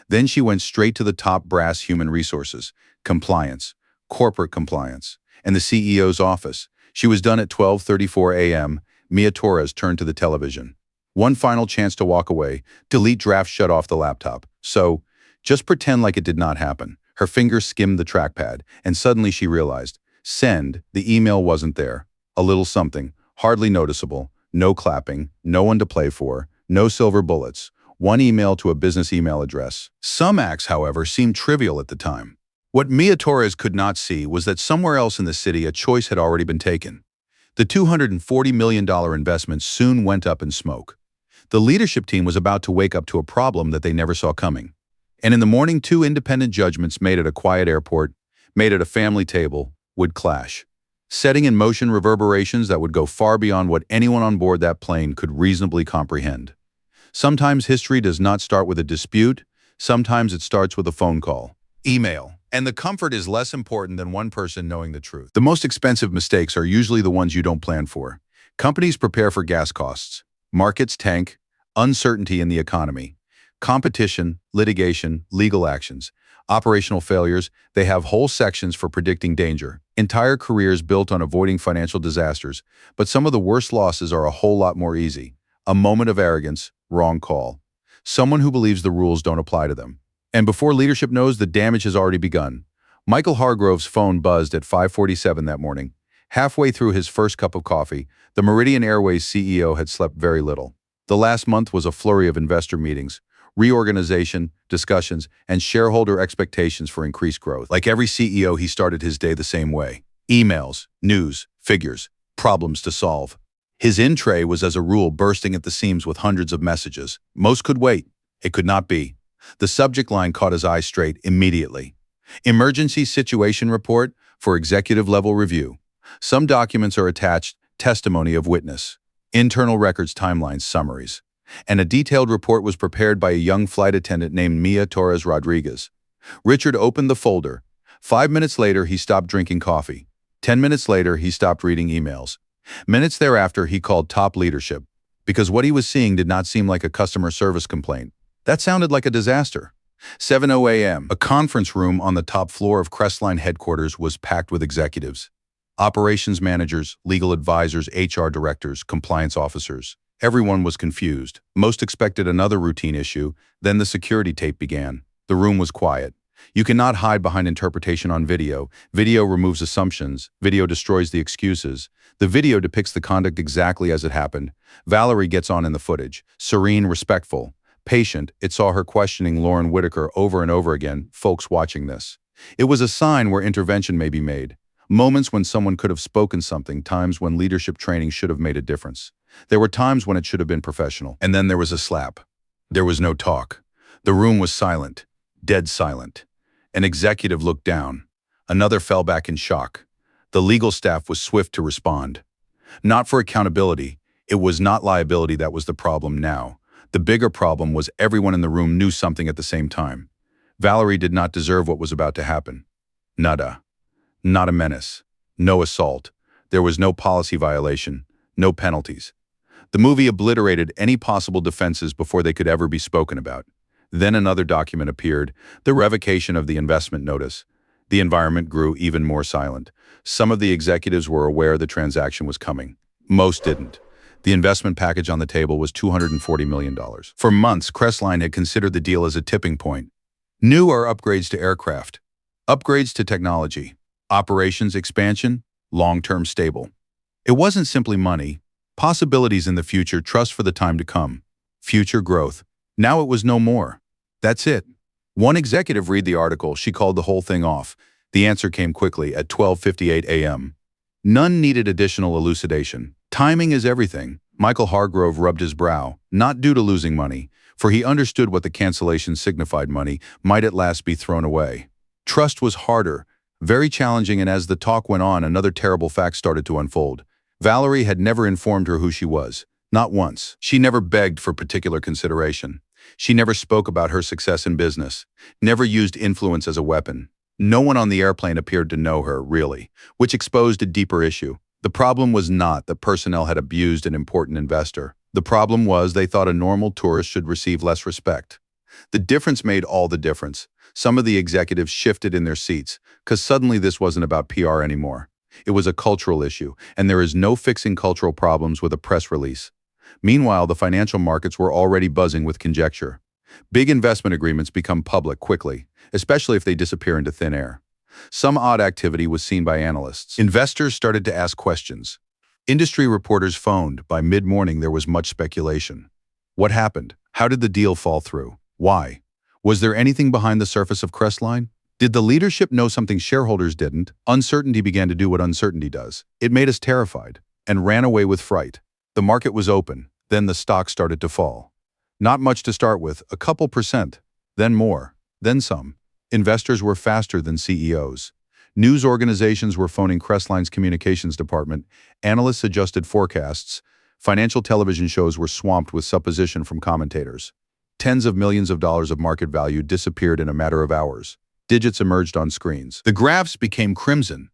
Then she went straight to the top brass human resources, compliance, corporate compliance, and the CEO's office. She was done at 12:34 a.m. Mia Torres turned to the television. One final chance to walk away. Delete draft shut off the laptop. So, just pretend like it did not happen. Her fingers skimmed the trackpad, and suddenly she realized. Send, the email wasn't there. A little something, hardly noticeable, no clapping, no one to play for, no silver bullets, one email to a business email address. Some acts, however, seemed trivial at the time. What Mia Torres could not see was that somewhere else in the city a choice had already been taken. The $240 million investment soon went up in smoke. The leadership team was about to wake up to a problem that they never saw coming. And in the morning, two independent judgments made at a quiet airport, made at a family table, would clash, setting in motion reverberations that would go far beyond what anyone on board that plane could reasonably comprehend. Sometimes history does not start with a dispute, sometimes it starts with a phone call, email, and the comfort is less important than one person knowing the truth. The most expensive mistakes are usually the ones you don't plan for. Companies prepare for gas costs, markets tank, uncertainty in the economy, competition, litigation, legal actions, operational failures. They have whole sections for predicting danger. Entire careers built on avoiding financial disasters, but some of the worst losses are a whole lot more easy. A moment of arrogance, wrong call. Someone who believes the rules don't apply to them. And before leadership knows, the damage has already begun. Michael Hargrove's phone buzzed at 5:47 that morning. Halfway through his first cup of coffee, the Meridian Airways CEO had slept very little. The last month was a flurry of investor meetings, reorganization, discussions, and shareholder expectations for increased growth. Like every CEO, he started his day the same way. Emails, news, figures, problems to solve. His in-tray was as a rule bursting at the seams with hundreds of messages. Most could wait. It could not be. The subject line caught his eye straight immediately. Emergency Situation Report for Executive-Level Review. Some documents are attached, testimony of witness, internal records timelines summaries, and a detailed report was prepared by a young flight attendant named Mia Torres Rodriguez. Richard opened the folder. 5 minutes later, he stopped drinking coffee. 10 minutes later, he stopped reading emails. Minutes thereafter, he called top leadership, because what he was seeing did not seem like a customer service complaint. That sounded like a disaster. 7:00 a.m. A conference room on the top floor of Crestline headquarters was packed with executives. Operations managers, legal advisors, HR directors, compliance officers. Everyone was confused. Most expected another routine issue. Then the security tape began. The room was quiet. You cannot hide behind interpretation on video. Video removes assumptions. Video destroys the excuses. The video depicts the conduct exactly as it happened. Valerie gets on in the footage. Serene, respectful, patient. It saw her questioning Lauren Whitaker over and over again. Folks watching this. It was a sign where intervention may be made. Moments when someone could have spoken something, times when leadership training should have made a difference. There were times when it should have been professional. And then there was a slap. There was no talk. The room was silent, dead silent. An executive looked down. Another fell back in shock. The legal staff was swift to respond. Not for accountability. It was not liability that was the problem now. The bigger problem was everyone in the room knew something at the same time. Valerie did not deserve what was about to happen. Nada. Not a menace. No assault. There was no policy violation. No penalties. The movie obliterated any possible defenses before they could ever be spoken about. Then another document appeared, the revocation of the investment notice. The environment grew even more silent. Some of the executives were aware the transaction was coming. Most didn't. The investment package on the table was $240 million. For months, Crestline had considered the deal as a tipping point. New or upgrades to aircraft. Upgrades to technology. Operations expansion. Long-term stable. It wasn't simply money. Possibilities in the future, trust for the time to come. Future growth. Now it was no more. That's it. One executive read the article. She called the whole thing off. The answer came quickly at 12:58 a.m. None needed additional elucidation. Timing is everything. Michael Hargrove rubbed his brow, not due to losing money, for he understood what the cancellation signified. Money might at last be thrown away. Trust was harder, very challenging, and as the talk went on, another terrible fact started to unfold. Valerie had never informed her who she was. Not once. She never begged for particular consideration. She never spoke about her success in business, never used influence as a weapon. No one on the airplane appeared to know her, really, which exposed a deeper issue. The problem was not that personnel had abused an important investor. The problem was they thought a normal tourist should receive less respect. The difference made all the difference. Some of the executives shifted in their seats, because suddenly this wasn't about PR anymore. It was a cultural issue, and there is no fixing cultural problems with a press release. Meanwhile, the financial markets were already buzzing with conjecture. Big investment agreements become public quickly, especially if they disappear into thin air. Some odd activity was seen by analysts. Investors started to ask questions. Industry reporters phoned. By mid-morning, there was much speculation. What happened? How did the deal fall through? Why? Was there anything behind the surface of Crestline? Did the leadership know something shareholders didn't? Uncertainty began to do what uncertainty does. It made us terrified and ran away with fright. The market was open. Then the stock started to fall. Not much to start with, a couple percent, then more, then some. Investors were faster than CEOs. News organizations were phoning Crestline's communications department. Analysts adjusted forecasts. Financial television shows were swamped with supposition from commentators. Tens of millions of dollars of market value disappeared in a matter of hours. Digits emerged on screens. The graphs became crimson.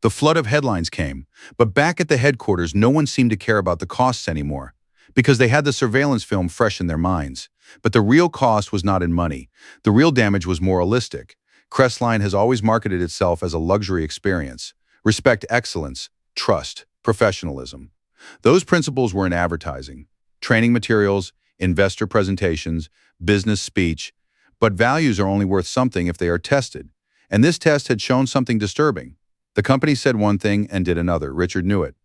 The flood of headlines came, but back at the headquarters, no one seemed to care about the costs anymore, because they had the surveillance film fresh in their minds. But the real cost was not in money. The real damage was moralistic. Crestline has always marketed itself as a luxury experience. Respect excellence, trust, professionalism. Those principles were in advertising, training materials, investor presentations, business speech. But values are only worth something if they are tested. And this test had shown something disturbing. The company said one thing and did another. Richard knew it.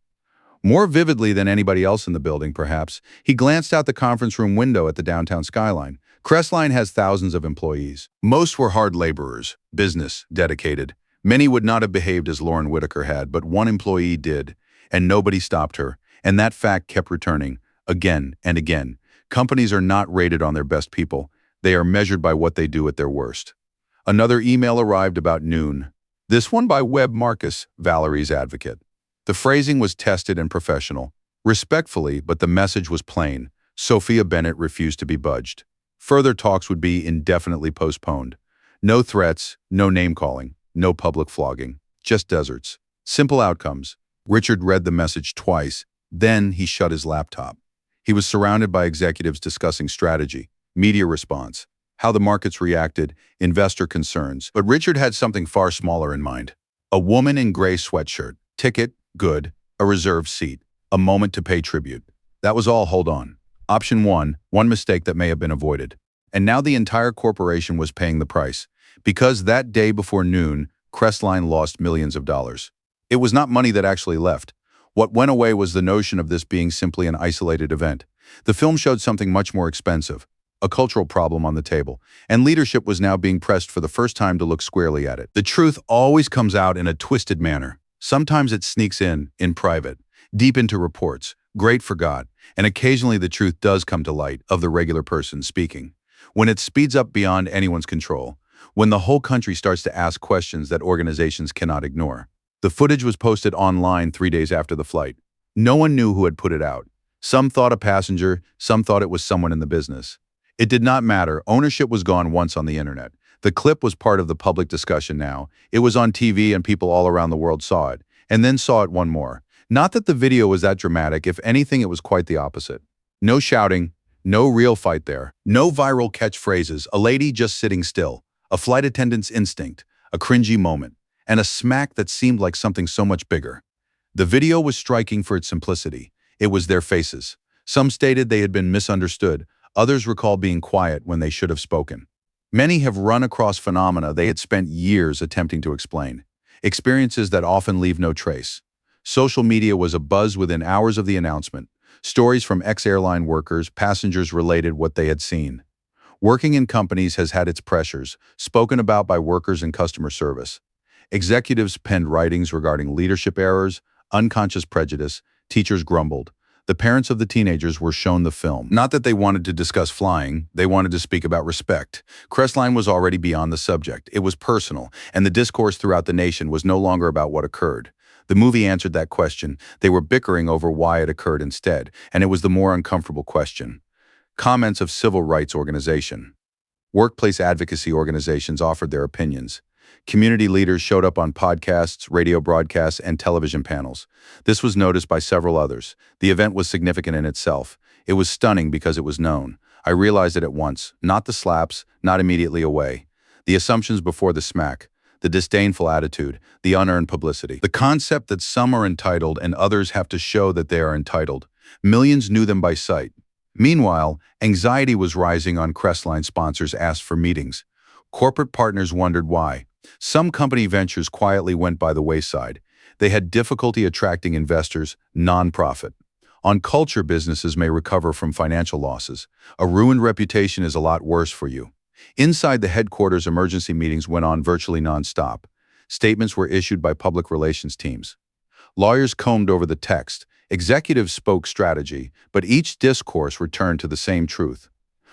More vividly than anybody else in the building, perhaps, he glanced out the conference room window at the downtown skyline. Crestline has thousands of employees. Most were hard laborers, business, dedicated. Many would not have behaved as Lauren Whitaker had, but one employee did, and nobody stopped her. And that fact kept returning, again and again. Companies are not rated on their best people. They are measured by what they do at their worst. Another email arrived about noon. This one by Webb Marcus, Valerie's advocate. The phrasing was tested and professional, respectfully, but the message was plain. Sophia Bennett refused to be budged. Further talks would be indefinitely postponed. No threats, no name-calling, no public flogging, just deserts. Simple outcomes. Richard read the message twice, then he shut his laptop. He was surrounded by executives discussing strategy, media response, how the markets reacted, investor concerns. But Richard had something far smaller in mind. A woman in gray sweatshirt, ticket, good, a reserved seat, a moment to pay tribute. That was all. Hold on. Option one mistake that may have been avoided. And now the entire corporation was paying the price, because that day before noon, Crestline lost millions of dollars. It was not money that actually left. What went away was the notion of this being simply an isolated event. The film showed something much more expensive. a cultural problem on the table, and leadership was now being pressed for the first time to look squarely at it. The truth always comes out in a twisted manner. Sometimes it sneaks in private, deep into reports, great for God, and occasionally the truth does come to light of the regular person speaking. When it speeds up beyond anyone's control, when the whole country starts to ask questions that organizations cannot ignore. The footage was posted online 3 days after the flight. No one knew who had put it out. Some thought a passenger, some thought it was someone in the business. It did not matter. Ownership was gone once on the internet. The clip was part of the public discussion now. It was on TV and people all around the world saw it, and then saw it one more. Not that the video was that dramatic. If anything, it was quite the opposite. No shouting, no real fight there. No viral catchphrases, a lady just sitting still, a flight attendant's instinct, a cringy moment, and a smack that seemed like something so much bigger. The video was striking for its simplicity. It was their faces. Some stated they had been misunderstood. Others recalled being quiet when they should have spoken. Many have run across phenomena they had spent years attempting to explain. Experiences that often leave no trace. Social media was abuzz within hours of the announcement. Stories from ex-airline workers, passengers related what they had seen. Working in companies has had its pressures, spoken about by workers and customer service. Executives penned writings regarding leadership errors, unconscious prejudice. Teachers grumbled. The parents of the teenagers were shown the film. Not that they wanted to discuss flying, they wanted to speak about respect. Crestline was already beyond the subject. It was personal, and the discourse throughout the nation was no longer about what occurred. The movie answered that question. They were bickering over why it occurred instead, and it was the more uncomfortable question. Comments of civil rights organization. Workplace advocacy organizations offered their opinions. Community leaders showed up on podcasts, radio broadcasts, and television panels. This was noticed by several others. The event was significant in itself. It was stunning because it was known. I realized it at once. Not the slaps, not immediately away. The assumptions before the smack. The disdainful attitude, the unearned publicity. The concept that some are entitled and others have to show that they are entitled. Millions knew them by sight. Meanwhile, anxiety was rising on Crestline sponsors asked for meetings. Corporate partners wondered why. Some company ventures quietly went by the wayside. They had difficulty attracting investors, non-profit. On culture, businesses may recover from financial losses. A ruined reputation is a lot worse for you. Inside the headquarters, emergency meetings went on virtually non-stop. Statements were issued by public relations teams. Lawyers combed over the text. Executives spoke strategy, but each discourse returned to the same truth.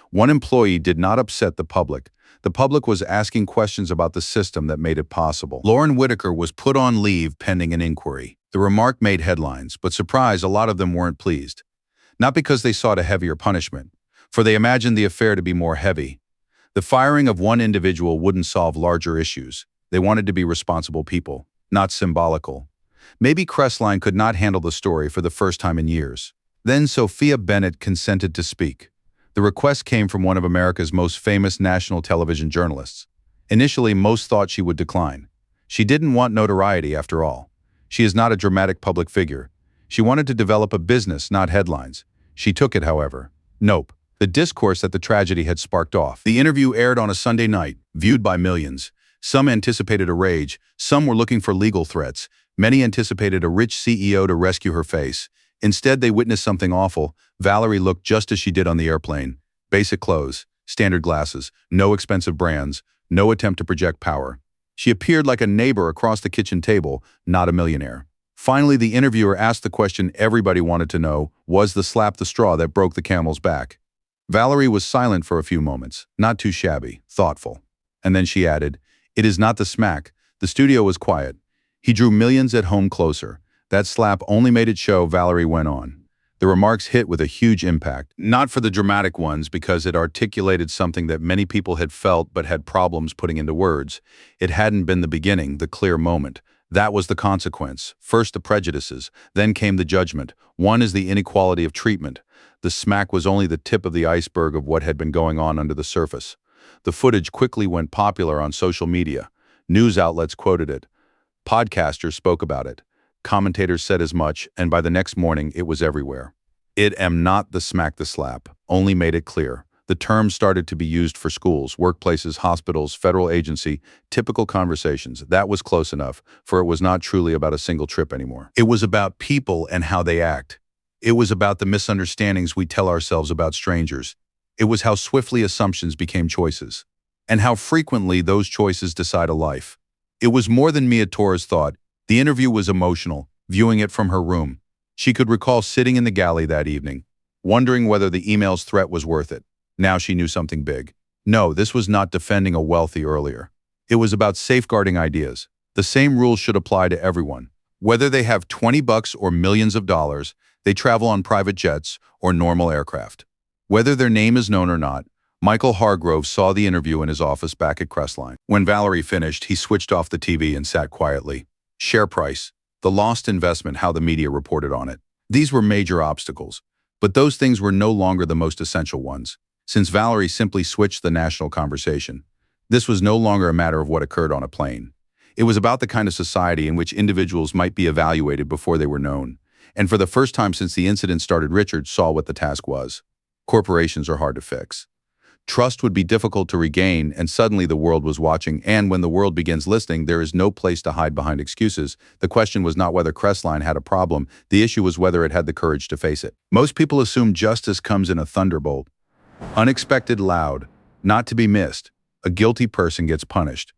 One employee did not upset the public. The public was asking questions about the system that made it possible. Lauren Whitaker was put on leave pending an inquiry. The remark made headlines, but surprise, a lot of them weren't pleased. Not because they sought a heavier punishment, for they imagined the affair to be more heavy. The firing of one individual wouldn't solve larger issues. They wanted to be responsible people, not symbolical. Maybe Crestline could not handle the story for the first time in years. Then Sophia Bennett consented to speak. The request came from one of America's most famous national television journalists. Initially, most thought she would decline. She didn't want notoriety, after all. She is not a dramatic public figure. She wanted to develop a business, not headlines. She took it, however. Nope. The discourse that the tragedy had sparked off. The interview aired on a Sunday night, viewed by millions. Some anticipated a rage. Some were looking for legal threats. Many anticipated a rich CEO to rescue her face. Instead, they witnessed something awful. Valerie looked just as she did on the airplane. Basic clothes, standard glasses, no expensive brands, no attempt to project power. She appeared like a neighbor across the kitchen table, not a millionaire. Finally, the interviewer asked the question everybody wanted to know, was the slap the straw that broke the camel's back? Valerie was silent for a few moments, not too shabby, thoughtful. And then she added, "It is not the smack." The studio was quiet. He drew millions at home closer. That slap only made it show. Valerie went on. The remarks hit with a huge impact, not for the dramatic ones because it articulated something that many people had felt but had problems putting into words. It hadn't been the beginning, the clear moment. That was the consequence. First the prejudices, then came the judgment. One is the inequality of treatment. The smack was only the tip of the iceberg of what had been going on under the surface. The footage quickly went popular on social media. News outlets quoted it. Podcasters spoke about it. Commentators said as much, and by the next morning, it was everywhere. It am not the smack the slap, only made it clear. The term started to be used for schools, workplaces, hospitals, federal agency, typical conversations. That was close enough, for it was not truly about a single trip anymore. It was about people and how they act. It was about the misunderstandings we tell ourselves about strangers. It was how swiftly assumptions became choices, and how frequently those choices decide a life. It was more than Mia Torres thought. The interview was emotional, viewing it from her room. She could recall sitting in the galley that evening, wondering whether the email's threat was worth it. Now she knew something big. No, this was not defending a wealthy earlier. It was about safeguarding ideas. The same rules should apply to everyone. Whether they have $20 or millions of dollars, they travel on private jets or normal aircraft. Whether their name is known or not, Michael Hargrove saw the interview in his office back at Crestline. When Valerie finished, he switched off the TV and sat quietly. Share price, the lost investment, how the media reported on it. These were major obstacles, but those things were no longer the most essential ones, since Valerie simply switched the national conversation. This was no longer a matter of what occurred on a plane. It was about the kind of society in which individuals might be evaluated before they were known. And for the first time since the incident started, Richard saw what the task was. Corporations are hard to fix. Trust would be difficult to regain, and suddenly the world was watching, and when the world begins listening, there is no place to hide behind excuses. The question was not whether Crestline had a problem, the issue was whether it had the courage to face it. Most people assume justice comes in a thunderbolt. Unexpected, loud, not to be missed. A guilty person gets punished.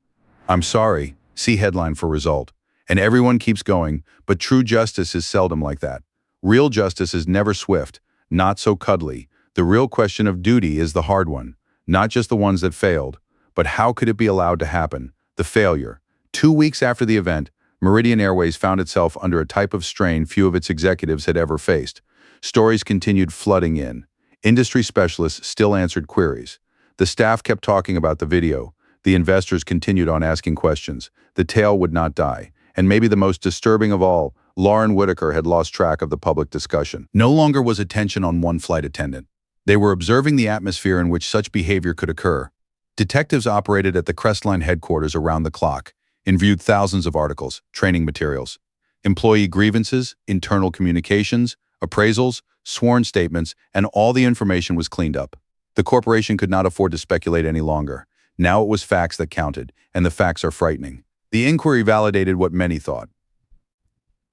I'm sorry, see headline for result. And everyone keeps going, but true justice is seldom like that. Real justice is never swift, not so cuddly. The real question of duty is the hard one, not just the ones that failed, but how could it be allowed to happen? The failure. 2 weeks after the event, Meridian Airways found itself under a type of strain few of its executives had ever faced. Stories continued flooding in. Industry specialists still answered queries. The staff kept talking about the video. The investors continued on asking questions. The tale would not die. And maybe the most disturbing of all, Lauren Whitaker had lost track of the public discussion. No longer was attention on one flight attendant. They were observing the atmosphere in which such behavior could occur. Detectives operated at the Crestline headquarters around the clock and viewed thousands of articles, training materials, employee grievances, internal communications, appraisals, sworn statements, and all the information was cleaned up. The corporation could not afford to speculate any longer. Now it was facts that counted, and the facts are frightening. The inquiry validated what many thought.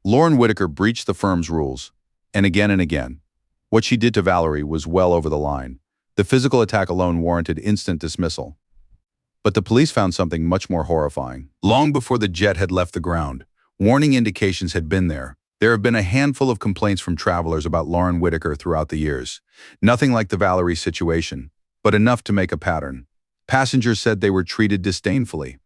Lauren Whitaker breached the firm's rules, and again. What she did to Valerie was well over the line. The physical attack alone warranted instant dismissal. But the police found something much more horrifying. Long before the jet had left the ground, warning indications had been there. There have been a handful of complaints from travelers about Lauren Whitaker throughout the years. Nothing like the Valerie situation, but enough to make a pattern. Passengers said they were treated disdainfully.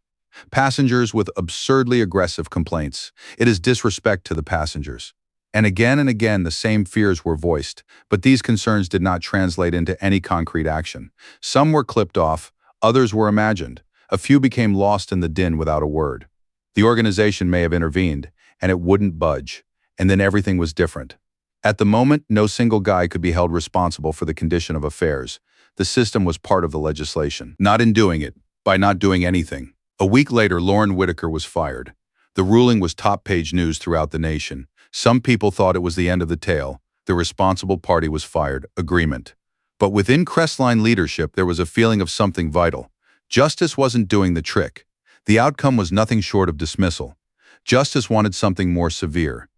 Passengers with absurdly aggressive complaints. It is disrespect to the passengers. And again, the same fears were voiced, but these concerns did not translate into any concrete action. Some were clipped off, others were imagined. A few became lost in the din without a word. The organization may have intervened, and it wouldn't budge. And then everything was different. At the moment, no single guy could be held responsible for the condition of affairs. The system was part of the legislation. Not in doing it, by not doing anything. A week later, Lauren Whitaker was fired. The ruling was top-page news throughout the nation. Some people thought it was the end of the tale. The responsible party was fired. Agreement. But within Crestline leadership, there was a feeling of something vital. Justice wasn't doing the trick. The outcome was nothing short of dismissal. Justice wanted something more severe.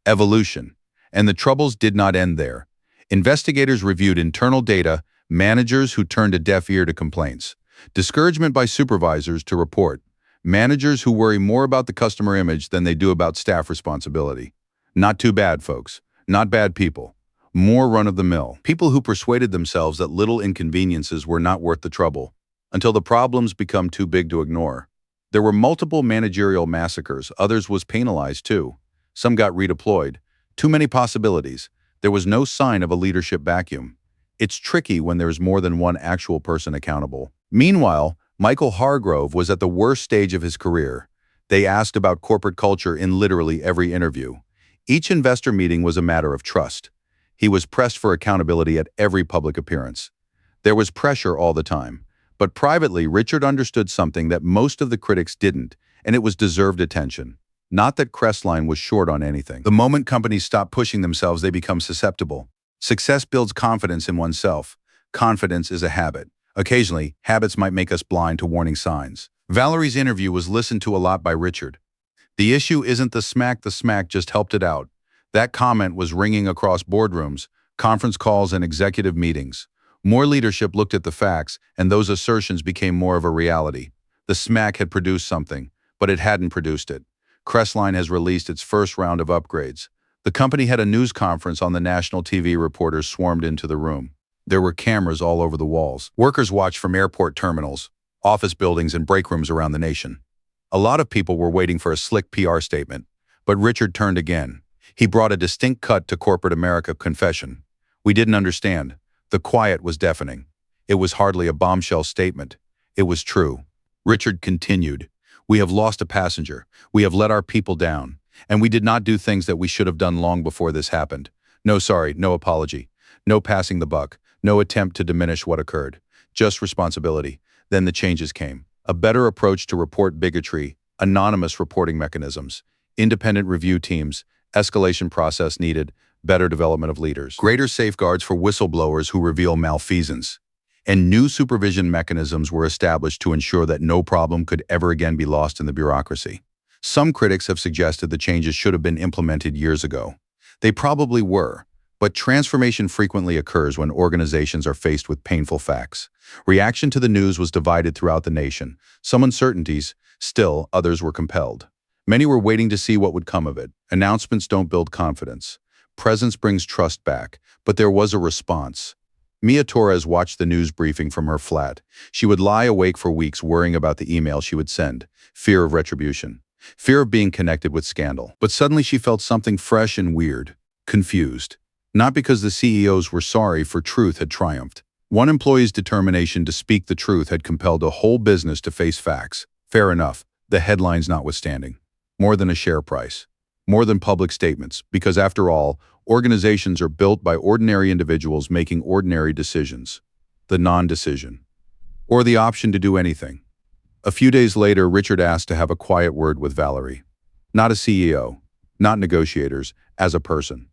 Evolution. And the troubles did not end there. Investigators reviewed internal data, managers who turned a deaf ear to complaints, discouragement by supervisors to report, managers who worry more about the customer image than they do about staff responsibility. Not too bad, folks. Not bad people. More run-of-the-mill. People who persuaded themselves that little inconveniences were not worth the trouble, until the problems become too big to ignore. There were multiple managerial massacres. Others was penalized too. Some got redeployed. Too many possibilities. There was no sign of a leadership vacuum. It's tricky when there's more than one actual person accountable. Meanwhile, Michael Hargrove was at the worst stage of his career. They asked about corporate culture in literally every interview. Each investor meeting was a matter of trust. He was pressed for accountability at every public appearance. There was pressure all the time. But privately, Richard understood something that most of the critics didn't, and it was deserved attention. Not that Crestline was short on anything. The moment companies stop pushing themselves, they become susceptible. Success builds confidence in oneself. Confidence is a habit. Occasionally, habits might make us blind to warning signs. Valerie's interview was listened to a lot by Richard. The issue isn't the smack just helped it out. That comment was ringing across boardrooms, conference calls, and executive meetings. More leadership looked at the facts, and those assertions became more of a reality. The SMAC had produced something, but it hadn't produced it. Crestline has released its first round of upgrades. The company had a news conference on the national TV. Reporters swarmed into the room. There were cameras all over the walls. Workers watched from airport terminals, office buildings, and break rooms around the nation. A lot of people were waiting for a slick PR statement, but Richard turned again. He brought a distinct cut to corporate America confession. We didn't understand. The quiet was deafening. It was hardly a bombshell statement. It was true. Richard continued. We have lost a passenger. We have let our people down. And we did not do things that we should have done long before this happened. No sorry, no apology. No passing the buck. No attempt to diminish what occurred. Just responsibility. Then the changes came. A better approach to report bigotry, anonymous reporting mechanisms, independent review teams, escalation process needed, better development of leaders, greater safeguards for whistleblowers who reveal malfeasance, and new supervision mechanisms were established to ensure that no problem could ever again be lost in the bureaucracy. Some critics have suggested the changes should have been implemented years ago. They probably were, but transformation frequently occurs when organizations are faced with painful facts. Reaction to the news was divided throughout the nation. Some uncertainties, still others were compelled. Many were waiting to see what would come of it. Announcements don't build confidence. Presence brings trust back, but there was a response. Mia Torres watched the news briefing from her flat. She would lie awake for weeks worrying about the email she would send. Fear of retribution. Fear of being connected with scandal. But suddenly she felt something fresh and weird. Confused. Not because the CEOs were sorry, for truth had triumphed. One employee's determination to speak the truth had compelled a whole business to face facts. Fair enough, the headlines notwithstanding. More than a share price. More than public statements, because after all, organizations are built by ordinary individuals making ordinary decisions. The non-decision. Or the option to do anything. A few days later, Richard asked to have a quiet word with Valerie. Not a CEO, not negotiators, as a person.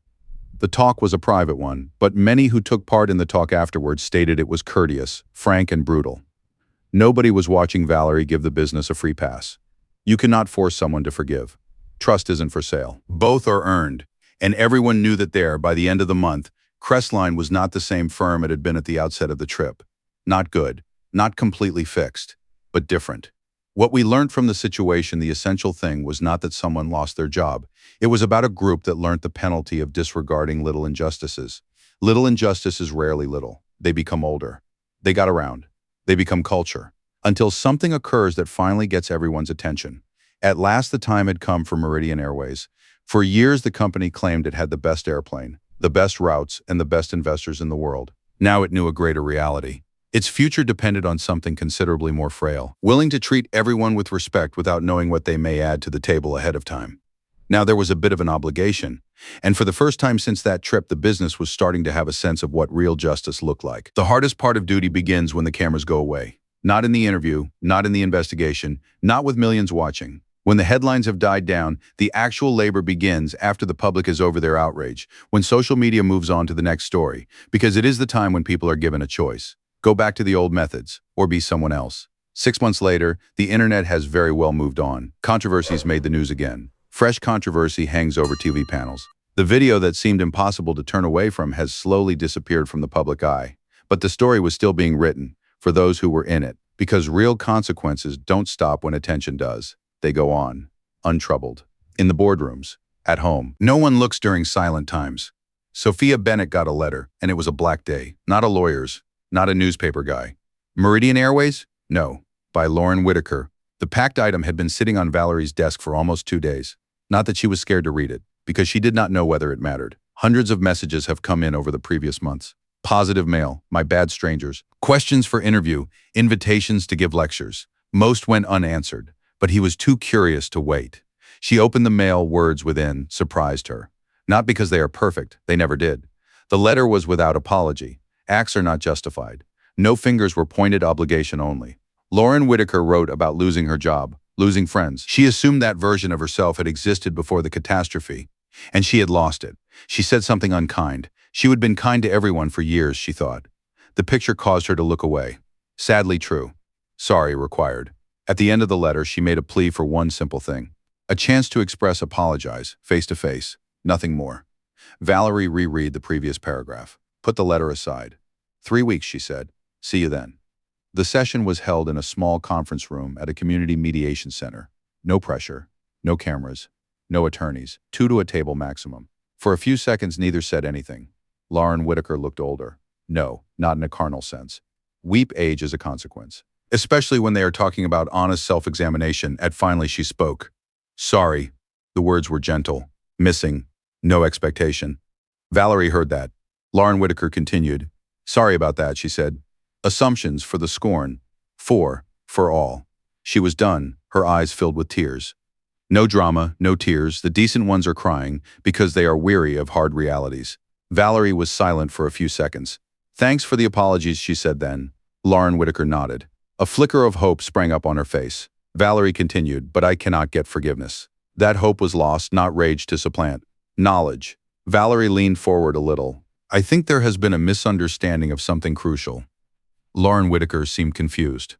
The talk was a private one, but many who took part in the talk afterwards stated it was courteous, frank, and brutal. Nobody was watching Valerie give the business a free pass. You cannot force someone to forgive. Trust isn't for sale. Both are earned, and everyone knew that by the end of the month, Crestline was not the same firm it had been at the outset of the trip. Not good, not completely fixed, but different. What we learned from the situation, the essential thing was not that someone lost their job. It was about a group that learned the penalty of disregarding little injustices. Little injustices rarely little. They become older. They got around. They become culture. Until something occurs that finally gets everyone's attention. At last the time had come for Meridian Airways. For years the company claimed it had the best airplane, the best routes, and the best investors in the world. Now it knew a greater reality. Its future depended on something considerably more frail, willing to treat everyone with respect without knowing what they may add to the table ahead of time. Now there was a bit of an obligation, and for the first time since that trip, the business was starting to have a sense of what real justice looked like. The hardest part of duty begins when the cameras go away. Not in the interview, not in the investigation, not with millions watching. When the headlines have died down, the actual labor begins after the public is over their outrage, when social media moves on to the next story, because it is the time when people are given a choice. Go back to the old methods, or be someone else. 6 months later, the internet has very well moved on. Controversies made the news again. Fresh controversy hangs over TV panels. The video that seemed impossible to turn away from has slowly disappeared from the public eye. But the story was still being written, for those who were in it, because real consequences don't stop when attention does. They go on, untroubled. In the boardrooms, at home. No one looks during silent times. Sophia Bennett got a letter, and it was a black day. Not a lawyer's. Not a newspaper guy. Meridian Airways? No. By Lauren Whitaker. The packed item had been sitting on Valerie's desk for almost 2 days. Not that she was scared to read it, because she did not know whether it mattered. Hundreds of messages have come in over the previous months. Positive mail, my bad strangers, questions for interview, invitations to give lectures. Most went unanswered, but he was too curious to wait. She opened the mail, words within surprised her. Not because they are perfect, they never did. The letter was without apology. Acts are not justified. No fingers were pointed, obligation only. Lauren Whitaker wrote about losing her job, losing friends. She assumed that version of herself had existed before the catastrophe, and she had lost it. She said something unkind. She had been kind to everyone for years, she thought. The picture caused her to look away. Sadly true. Sorry required. At the end of the letter, she made a plea for one simple thing. A chance to apologize, face to face. Nothing more. Valerie reread the previous paragraph. Put the letter aside. 3 weeks, she said. See you then. The session was held in a small conference room at a community mediation center. No pressure, no cameras, no attorneys, two to a table maximum. For a few seconds, neither said anything. Lauren Whitaker looked older. No, not in a carnal sense. Weep age as a consequence. Especially when they are talking about honest self-examination. Finally she spoke. Sorry. The words were gentle, missing, no expectation. Valerie heard that. Lauren Whitaker continued. Sorry about that, she said. Assumptions for the scorn. For all. She was done, her eyes filled with tears. No drama, no tears. The decent ones are crying because they are weary of hard realities. Valerie was silent for a few seconds. Thanks for the apologies, she said then. Lauren Whitaker nodded. A flicker of hope sprang up on her face. Valerie continued, but I cannot get forgiveness. That hope was lost, not rage to supplant. Knowledge. Valerie leaned forward a little. I think there has been a misunderstanding of something crucial. Lauren Whitaker seemed confused.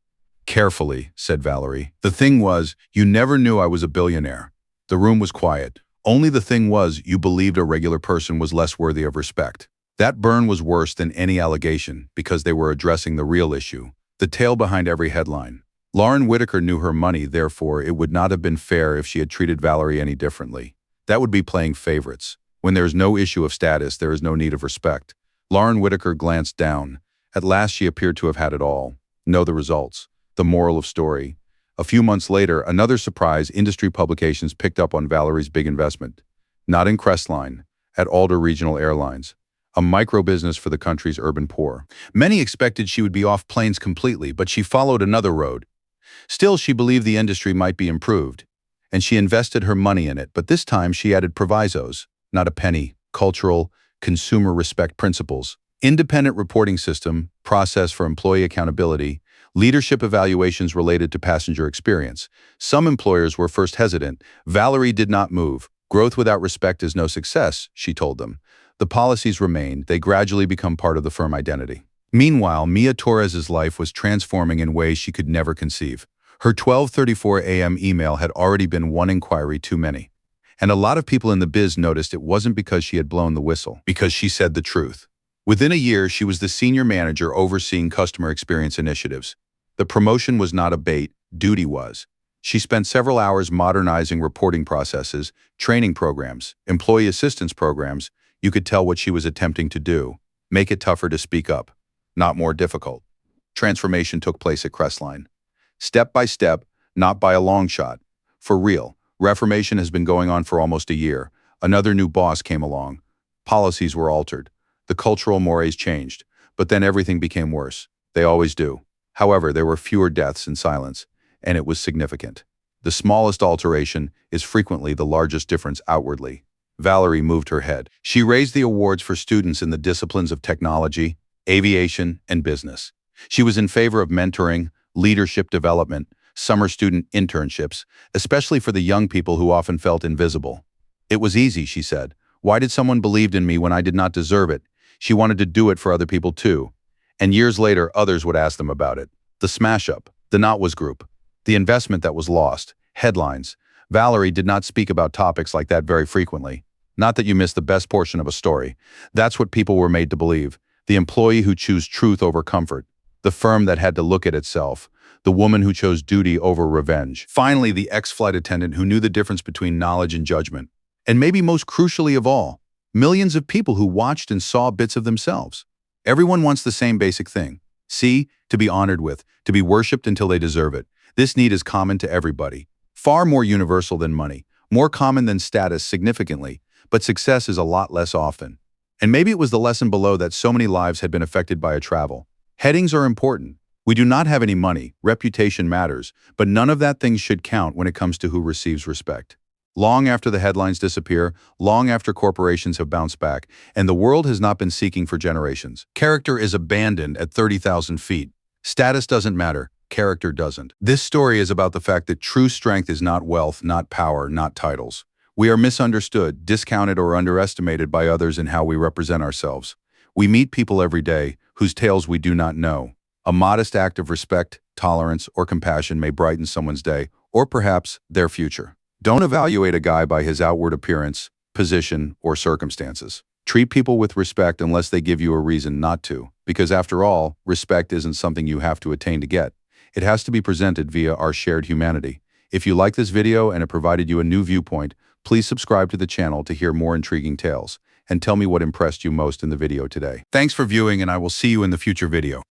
Carefully, said Valerie. The thing was, you never knew I was a billionaire. The room was quiet. Only the thing was, you believed a regular person was less worthy of respect. That burn was worse than any allegation because they were addressing the real issue, the tale behind every headline. Lauren Whitaker knew her money, therefore it would not have been fair if she had treated Valerie any differently. That would be playing favorites. When there is no issue of status, there is no need of respect. Lauren Whitaker glanced down. At last she appeared to have had it all. Know the results. The moral of story. A few months later, another surprise, industry publications picked up on Valerie's big investment. Not in Crestline, at Alder Regional Airlines, a micro-business for the country's urban poor. Many expected she would be off planes completely, but she followed another road. Still, she believed the industry might be improved, and she invested her money in it, but this time she added provisos, not a penny, cultural, consumer respect principles, independent reporting system, process for employee accountability, leadership evaluations related to passenger experience. Some employers were first hesitant. Valerie did not move. Growth without respect is no success, she told them. The policies remained. They gradually become part of the firm identity. Meanwhile, Mia Torres's life was transforming in ways she could never conceive. Her 12:34 a.m. email had already been one inquiry too many. And a lot of people in the biz noticed it wasn't because she had blown the whistle, because she said the truth. Within a year, she was the senior manager overseeing customer experience initiatives. The promotion was not a bait, duty was. She spent several hours modernizing reporting processes, training programs, employee assistance programs. You could tell what she was attempting to do. Make it tougher to speak up, not more difficult. Transformation took place at Crestline. Step by step, not by a long shot. For real, reformation has been going on for almost a year. Another new boss came along. Policies were altered. The cultural mores changed. But then everything became worse. They always do. However, there were fewer deaths in silence, and it was significant. The smallest alteration is frequently the largest difference outwardly. Valerie moved her head. She raised the awards for students in the disciplines of technology, aviation, and business. She was in favor of mentoring, leadership development, summer student internships, especially for the young people who often felt invisible. It was easy, she said. Why did someone believe in me when I did not deserve it? She wanted to do it for other people too. And years later, others would ask them about it. The smash-up, the Not Was group, the investment that was lost, headlines. Valerie did not speak about topics like that very frequently. Not that you missed the best portion of a story. That's what people were made to believe. The employee who chose truth over comfort. The firm that had to look at itself. The woman who chose duty over revenge. Finally, the ex-flight attendant who knew the difference between knowledge and judgment. And maybe most crucially of all, millions of people who watched and saw bits of themselves. Everyone wants the same basic thing. See, to be honored with, to be worshipped until they deserve it. This need is common to everybody. Far more universal than money. More common than status significantly. But success is a lot less often. And maybe it was the lesson below that so many lives had been affected by a travel. Headings are important. We do not have any money, reputation matters, but none of that things should count when it comes to who receives respect. Long after the headlines disappear, long after corporations have bounced back, and the world has not been seeking for generations. Character is abandoned at 30,000 feet. Status doesn't matter. Character doesn't. This story is about the fact that true strength is not wealth, not power, not titles. We are misunderstood, discounted, or underestimated by others in how we represent ourselves. We meet people every day whose tales we do not know. A modest act of respect, tolerance, or compassion may brighten someone's day, or perhaps their future. Don't evaluate a guy by his outward appearance, position, or circumstances. Treat people with respect unless they give you a reason not to, Because after all, respect isn't something you have to attain to get. It has to be presented via our shared humanity. If you like this video and it provided you a new viewpoint, please subscribe to the channel to hear more intriguing tales, and tell me what impressed you most in the video today. Thanks for viewing, and I will see you in the future video.